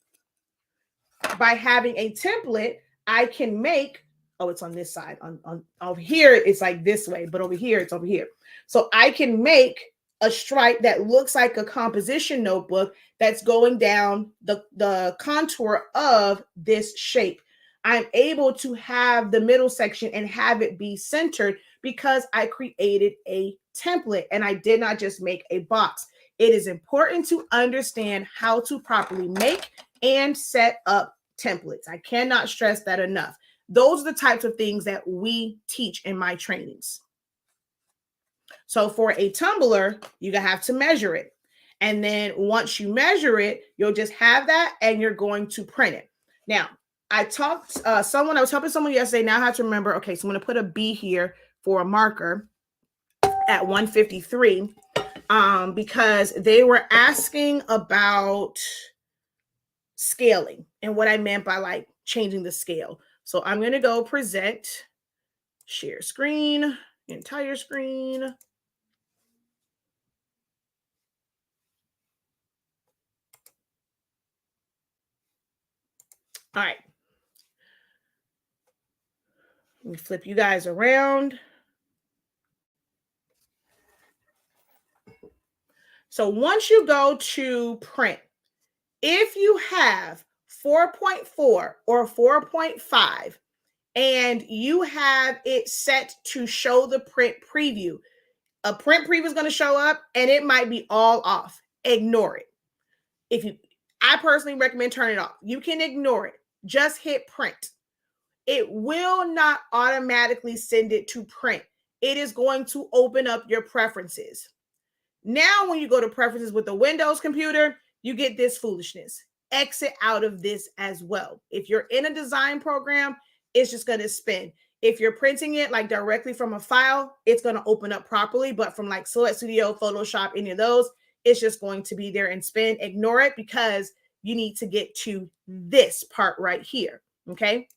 by having a template, I can make, oh, it's on this side. On over here, it's like this way, but over here, it's over here. So I can make a stripe that looks like a composition notebook that's going down the contour of this shape. I'm able to have the middle section and have it be centered because I created a template and I did not just make a box. It is important to understand how to properly make and set up templates. I cannot stress that enough. Those are the types of things that we teach in my trainings. So for a tumbler, you have to measure it. And then once you measure it, you'll just have that and you're going to print it. Now, I was helping someone yesterday. Now I have to remember, okay, so I'm going to put a B here for a marker at 153 because they were asking about scaling and what I meant by like changing the scale. So I'm going to go present, share screen, entire screen. All right. Let me flip you guys around. So once you go to print, if you have 4.4 or 4.5 and you have it set to show the print preview, a print preview is going to show up and it might be all off. Ignore it. I personally recommend turn it off. You can ignore it. Just hit print. It will not automatically send it to print. It is going to open up your preferences. Now, when you go to preferences with the Windows computer, you get this foolishness. Exit out of this as well. If you're in a design program, it's just going to spin. If you're printing it like directly from a file, it's going to open up properly. But from like Select Studio, Photoshop, any of those, it's just going to be there and spin. Ignore it because you need to get to this part right here. Okay.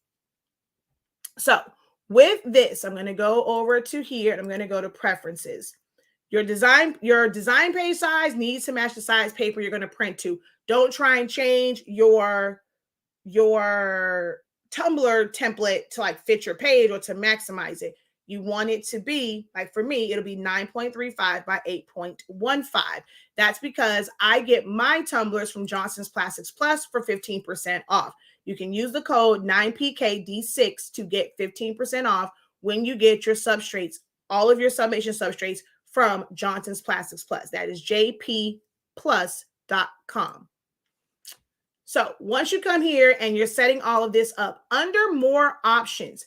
So with this, I'm going to go over to here and I'm going to go to preferences. Your design page size needs to match the size paper you're going to print to. Don't try and change your Tumblr template to like fit your page or to maximize it. You want it to be, like for me, it'll be 9.35 by 8.15. That's because I get my tumblers from Johnson's Plastics Plus for 15% off. You can use the code 9PKD6 to get 15% off when you get your substrates, all of your sublimation substrates from Johnson's Plastics Plus. That is jpplus.com. So once you come here and you're setting all of this up, under more options,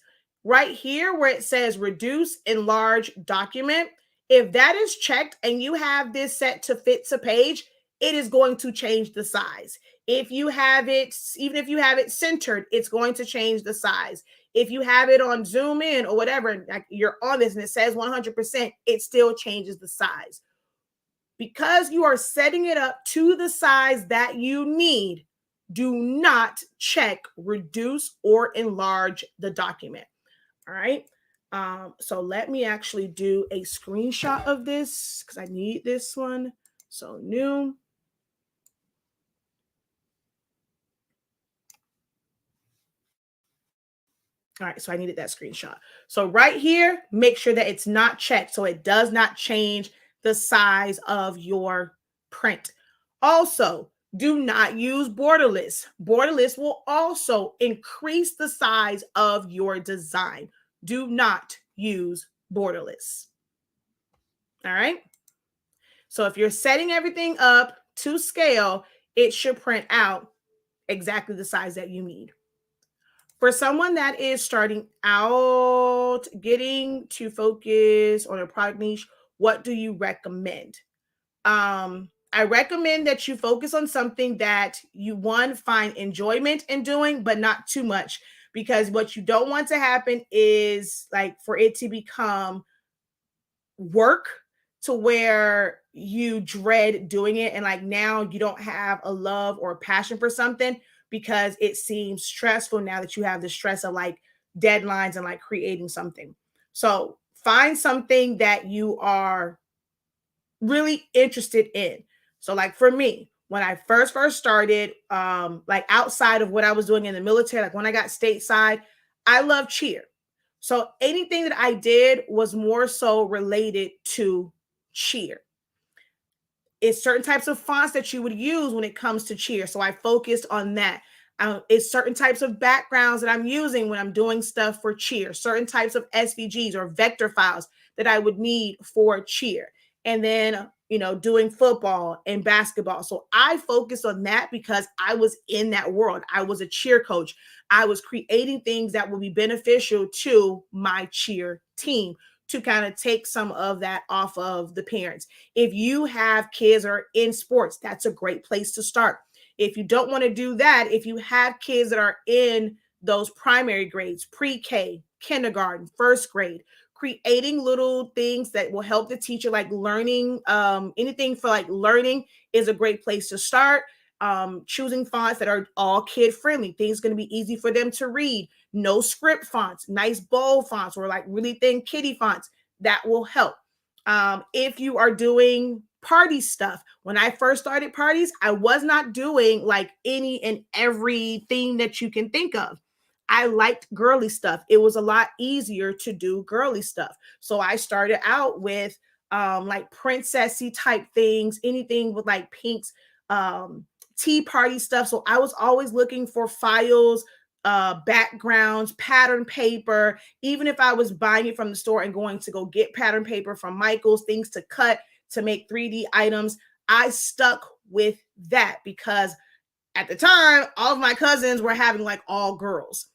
right here where it says reduce, enlarge, document, if that is checked and you have this set to fit to page, it is going to change the size. If you have it, even if you have it centered, it's going to change the size. If you have it on zoom in or whatever, like you're on this and it says 100%, it still changes the size. Because you are setting it up to the size that you need, do not check reduce or enlarge the document. All right. So let me actually do a screenshot of this because I need this one. So new. All right, so I needed that screenshot. So right here, make sure that it's not checked so it does not change the size of your print. Also, do not use borderless. Borderless will also increase the size of your design. Do not use borderless. All right. So if you're setting everything up to scale, it should print out exactly the size that you need. For someone that is starting out, getting to focus on a product niche, what do you recommend? I recommend that you focus on something that you, one, find enjoyment in doing, but not too much, because what you don't want to happen is like for it to become work to where you dread doing it. And like now you don't have a love or a passion for something because it seems stressful now that you have the stress of like deadlines and like creating something. So find something that you are really interested in. So like for me, when I first started, like outside of what I was doing in the military, like when I got stateside, I love cheer. So anything that I did was more so related to cheer. It's certain types of fonts that you would use when it comes to cheer. So I focused on that. It's certain types of backgrounds that I'm using when I'm doing stuff for cheer, certain types of SVGs or vector files that I would need for cheer. And then, you know, doing football and basketball. So I focused on that because I was in that world. I was a cheer coach. I was creating things that would be beneficial to my cheer team to kind of take some of that off of the parents. If you have kids that are in sports, that's a great place to start. If you don't want to do that, if you have kids that are in those primary grades, pre-K, kindergarten, first grade, creating little things that will help the teacher, like learning, anything for like learning is a great place to start. Choosing fonts that are all kid friendly, things going to be easy for them to read, no script fonts, nice bold fonts, or like really thin kitty fonts, that will help. If you are doing party stuff, when I first started parties, I was not doing like any and everything that you can think of. I liked girly stuff. It was a lot easier to do girly stuff. So I started out with like princessy type things, anything with like pinks, tea party stuff. So I was always looking for files, backgrounds, pattern paper. Even if I was buying it from the store and going to go get pattern paper from Michael's, things to cut to make 3D items, I stuck with that because at the time, all of my cousins were having like all girls.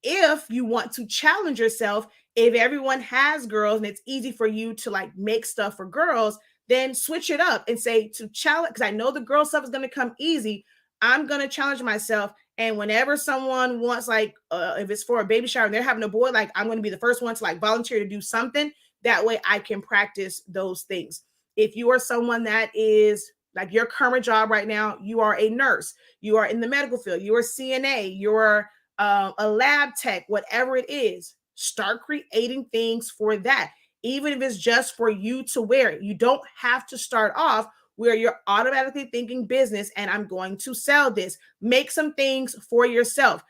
If you want to challenge yourself, if everyone has girls and it's easy for you to like make stuff for girls, then switch it up and say to challenge, because I know the girl stuff is going to come easy. I'm going to challenge myself. And whenever someone wants, like, if it's for a baby shower and they're having a boy, like I'm going to be the first one to like volunteer to do something. That way I can practice those things. If you are someone that is like your current job right now, you are a nurse, you are in the medical field, you're a CNA, you're a lab tech, whatever it is, start creating things for that. Even if it's just for you to wear it. You don't have to start off where you're automatically thinking business and I'm going to sell this. Make some things for yourself.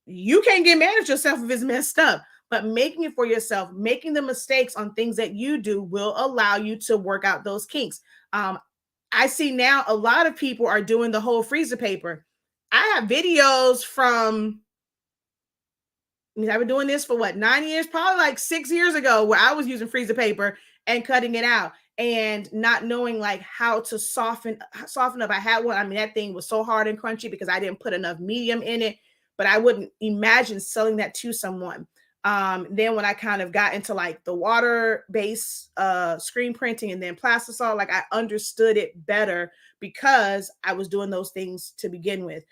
You can't get mad at yourself if it's messed up. but making it for yourself, making the mistakes on things that you do will allow you to work out those kinks. I see now a lot of people are doing the whole freezer paper. I have videos from, I've been doing this for what, 9 years, probably like 6 years ago, where I was using freezer paper and cutting it out and not knowing like how to soften up. I had one. I mean, that thing was so hard and crunchy because I didn't put enough medium in it, but I wouldn't imagine selling that to someone. Then when I kind of got into like the water-based screen printing and then plastisol, like I understood it better because I was doing those things to begin with.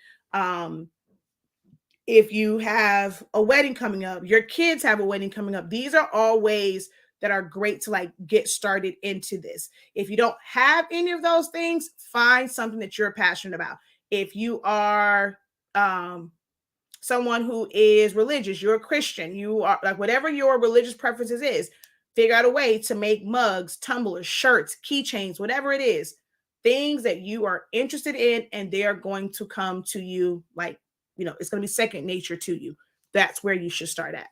If you have a wedding coming up, your kids have a wedding coming up, these are all ways that are great to like get started into this. If you don't have any of those things, find something that you're passionate about. If you are someone who is religious, you're a Christian, you are like whatever your religious preferences is, figure out a way to make mugs, tumblers, shirts, keychains, whatever it is, things that you are interested in, and they are going to come to you like, it's going to be second nature to you. That's where you should start at.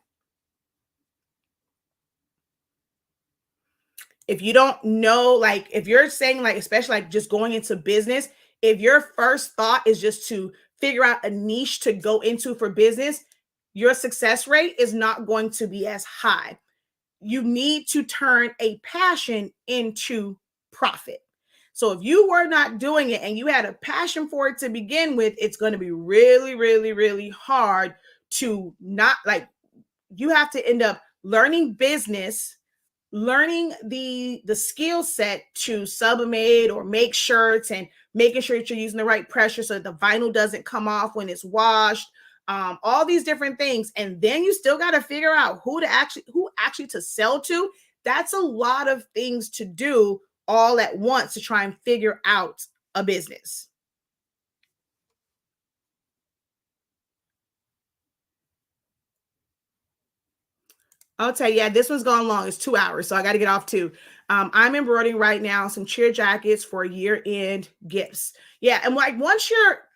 If you don't know, like if you're saying like, especially like just going into business, if your first thought is just to figure out a niche to go into for business, your success rate is not going to be as high. You need to turn a passion into profit. So if you were not doing it and you had a passion for it to begin with, it's going to be really, really, really hard to not like, you have to end up learning business, learning the skill set to sublimate or make shirts, and making sure that you're using the right pressure so that the vinyl doesn't come off when it's washed, all these different things. And then you still got to figure out who actually to sell to. That's a lot of things to do all at once to try and figure out a business. I'll tell you, yeah, this one's gone long. It's 2 hours, so I got to get off too. I'm embroidering right now some cheer jackets for year-end gifts. Yeah, and like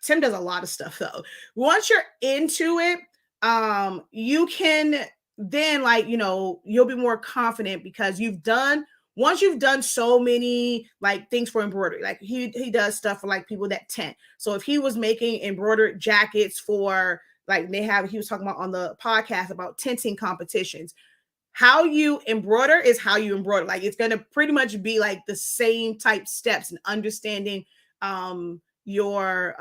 Tim does a lot of stuff though. Once you're into it, you can then like, you'll be more confident because once you've done so many like things for embroidery, like he does stuff for like people that tent. So if he was making embroidered jackets for like he was talking about on the podcast about tenting competitions. How you embroider is how you embroider. Like it's going to pretty much be like the same type steps and understanding your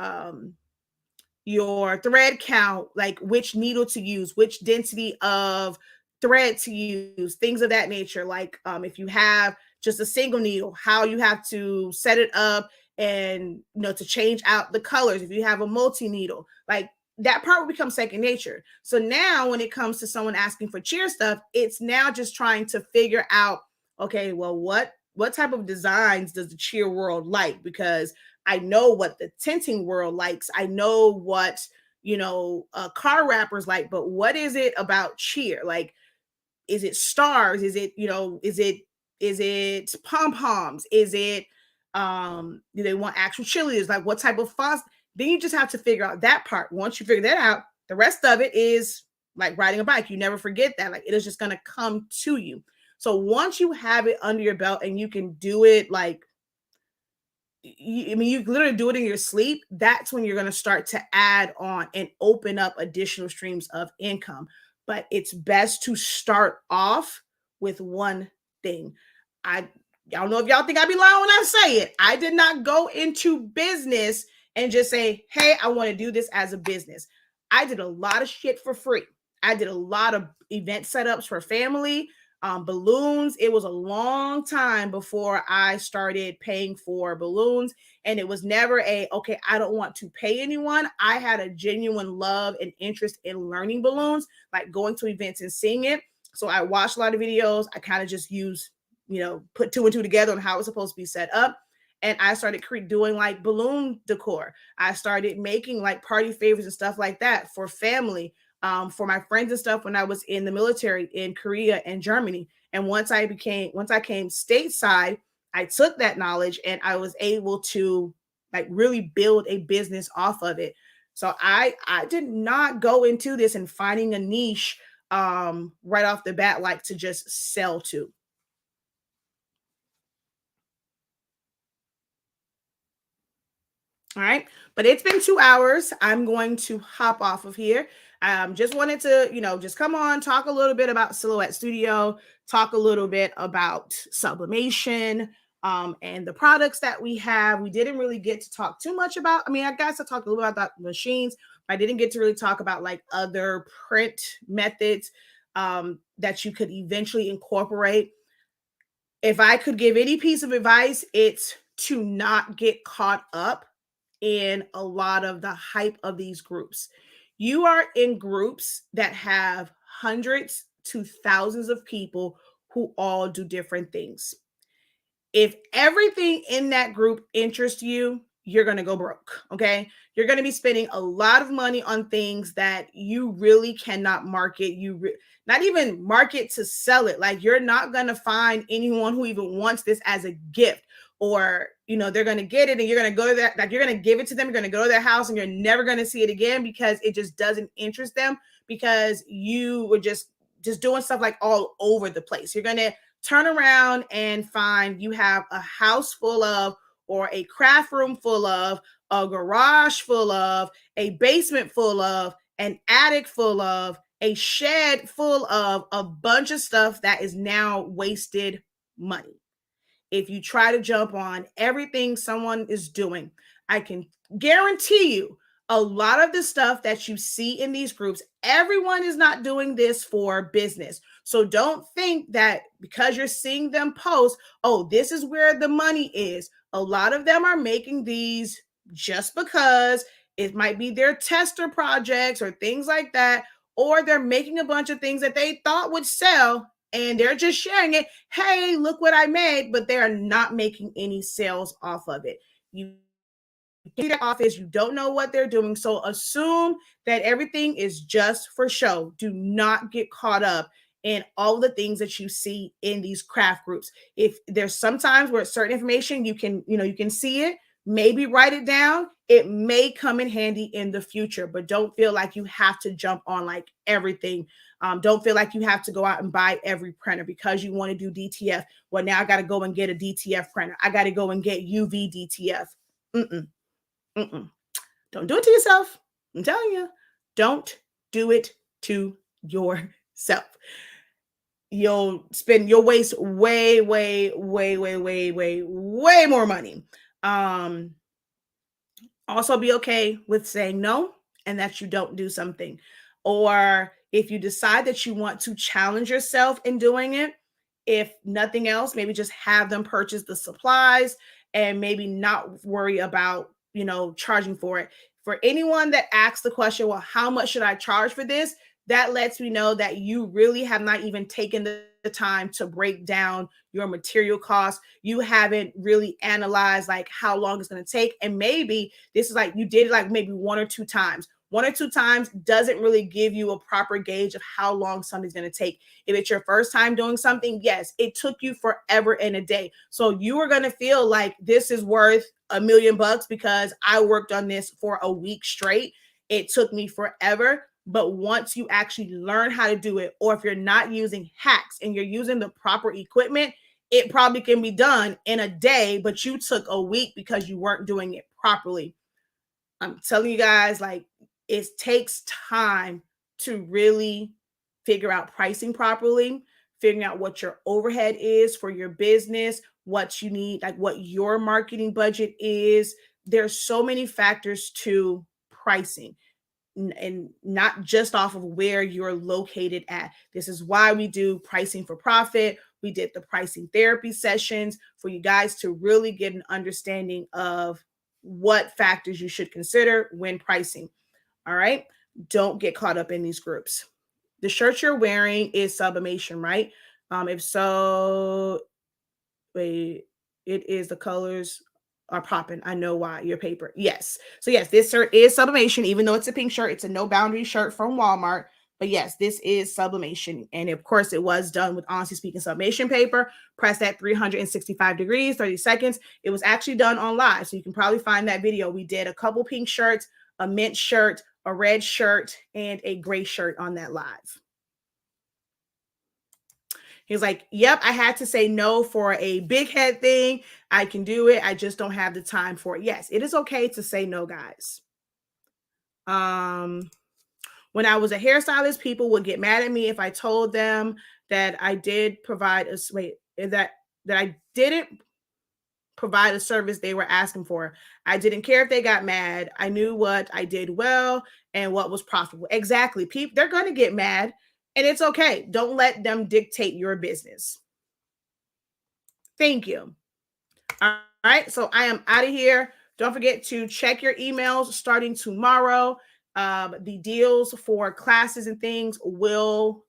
thread count, like which needle to use, which density of thread to use, things of that nature. Like if you have just a single needle, how you have to set it up and to change out the colors. If you have a multi needle, like that part will become second nature. So now when it comes to someone asking for cheer stuff, it's now just trying to figure out, okay, well, what type of designs does the cheer world like? Because I know what the tinting world likes. I know what, car wrappers like, but what is it about cheer? Like, is it stars? Is it, is it pom-poms? Is it, do they want actual cheerleaders? Like what type of fonts? Then you just have to figure out that part. Once you figure that out, the rest of it is like riding a bike. You never forget that. Like it is just going to come to you. So once you have it under your belt and you can do it like, you literally do it in your sleep, that's when you're going to start to add on and open up additional streams of income. But it's best to start off with one thing. I don't know if y'all think I be lying when I say it. I did not go into business and just say, hey, I want to do this as a business. I did a lot of shit for free. I did a lot of event setups for family, balloons. It was a long time before I started paying for balloons. And it was never okay, I don't want to pay anyone. I had a genuine love and interest in learning balloons, like going to events and seeing it. So I watched a lot of videos. I kind of just put two and two together on how it's supposed to be set up. And I started doing like balloon decor. I started making like party favors and stuff like that for family, for my friends and stuff when I was in the military in Korea and Germany. And once I came stateside, I took that knowledge and I was able to like really build a business off of it. So I did not go into this and finding a niche right off the bat like to just sell to. All right. But it's been 2 hours. I'm going to hop off of here. Just wanted to, just come on, talk a little bit about Silhouette Studio, talk a little bit about sublimation, and the products that we have. We didn't really get to talk too much about, I mean, I guess I talked a little bit about the machines, but I didn't get to really talk about like other print methods that you could eventually incorporate. If I could give any piece of advice, it's to not get caught up in a lot of the hype of these groups. You are in groups that have hundreds to thousands of people who all do different things. If everything in that group interests you, you're going to go broke. Okay. You're going to be spending a lot of money on things that you really cannot market. Not even market to sell it. Like you're not going to find anyone who even wants this as a gift, or, they're going to get it and you're going to go to that, like you're going to give it to them. You're going to go to their house and you're never going to see it again because it just doesn't interest them, because you were just doing stuff like all over the place. You're going to turn around and find you have a house full of, or a craft room full of, a garage full of, a basement full of, an attic full of, a shed full of a bunch of stuff that is now wasted money. If you try to jump on everything someone is doing, I can guarantee you a lot of the stuff that you see in these groups, everyone is not doing this for business. So don't think that because you're seeing them post, oh, this is where the money is. A lot of them are making these just because it might be their tester projects or things like that, or they're making a bunch of things that they thought would sell and they're just sharing it. Hey, look what I made, but they're not making any sales off of it. You in their office, you don't know what they're doing. So assume that everything is just for show. Do not get caught up in all the things that you see in these craft groups. If there's sometimes where certain information you can see it, maybe write it down. It may come in handy in the future, but don't feel like you have to jump on like everything. Don't feel like you have to go out and buy every printer because you want to do DTF. Well, now I got to go and get a DTF printer. I got to go and get UV DTF. Mm-mm. Mm-mm. Don't do it to yourself. I'm telling you, don't do it to yourself. You'll waste way, way, way, way, way, way, way more money. Also be okay with saying no and that you don't do something. Or if you decide that you want to challenge yourself in doing it, if nothing else, maybe just have them purchase the supplies and maybe not worry about, charging for it. For anyone that asks the question, well, how much should I charge for this? That lets me know that you really have not even taken the time to break down your material costs. You haven't really analyzed like how long it's going to take. And maybe this is like you did it like maybe one or two times. One or two times doesn't really give you a proper gauge of how long something's going to take. If it's your first time doing something, yes, it took you forever and a day. So you are going to feel like this is worth $1,000,000 because I worked on this for a week straight. It took me forever. But once you actually learn how to do it, or if you're not using hacks and you're using the proper equipment, it probably can be done in a day, but you took a week because you weren't doing it properly. I'm telling you guys, like, it takes time to really figure out pricing properly, figuring out what your overhead is for your business, what you need, like what your marketing budget is. There's so many factors to pricing, and not just off of where you're located at. This is why we do pricing for profit. We did the pricing therapy sessions for you guys to really get an understanding of what factors you should consider when pricing. All right. Don't get caught up in these groups. The shirt you're wearing is Sublimation, right? If so, wait, it is the colors are popping. I know why. Your paper. Yes. So yes, this shirt is Sublimation, even though it's a pink shirt. It's a no boundary shirt from Walmart. But yes, this is Sublimation. And of course, it was done with Honestly Speaking Sublimation paper, pressed at 365 degrees, 30 seconds. It was actually done on live. So you can probably find that video. We did a couple pink shirts, a mint shirt, a red shirt, and a gray shirt on that live. He's like, yep, I had to say no for a big head thing. I can do it. I just don't have the time for it. Yes, it is okay to say no, guys. When I was a hairstylist, people would get mad at me if I told them that I did provide a that I didn't provide a service they were asking for. I didn't care if they got mad. I knew what I did well and what was profitable. Exactly. People, they're going to get mad, and it's okay. Don't let them dictate your business. Thank you. All right. So I am out of here. Don't forget to check your emails starting tomorrow. The deals for classes and things will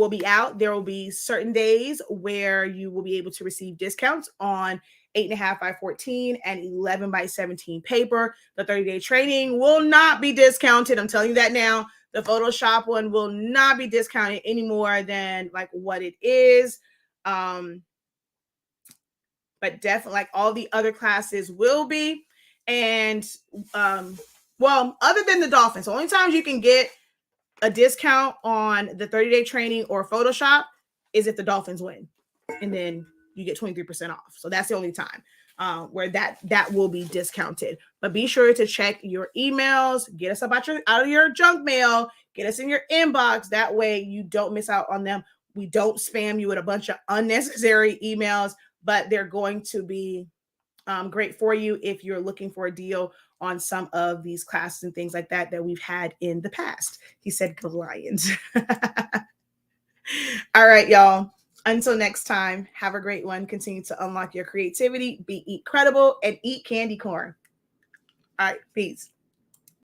be out. There will be certain days where you will be able to receive discounts on 8.5 by 14 and 11 by 17 paper. The 30-day training will not be discounted. I'm telling you that now. The Photoshop one will not be discounted any more than like what it is. But definitely like all the other classes will be. And well, other than the Dolphins, the only times you can get a discount on the 30-day training or Photoshop is if the Dolphins win, and then you get 23% off. So that's the only time where that will be discounted. But be sure to check your emails, get us out of your junk mail, get us in your inbox. That way you don't miss out on them. We don't spam you with a bunch of unnecessary emails, but they're going to be great for you if you're looking for a deal on some of these classes and things like that we've had in the past. He said, "Go Lions." All right, y'all. Until next time, have a great one. Continue to unlock your creativity, be incredible, and eat candy corn. All right, peace.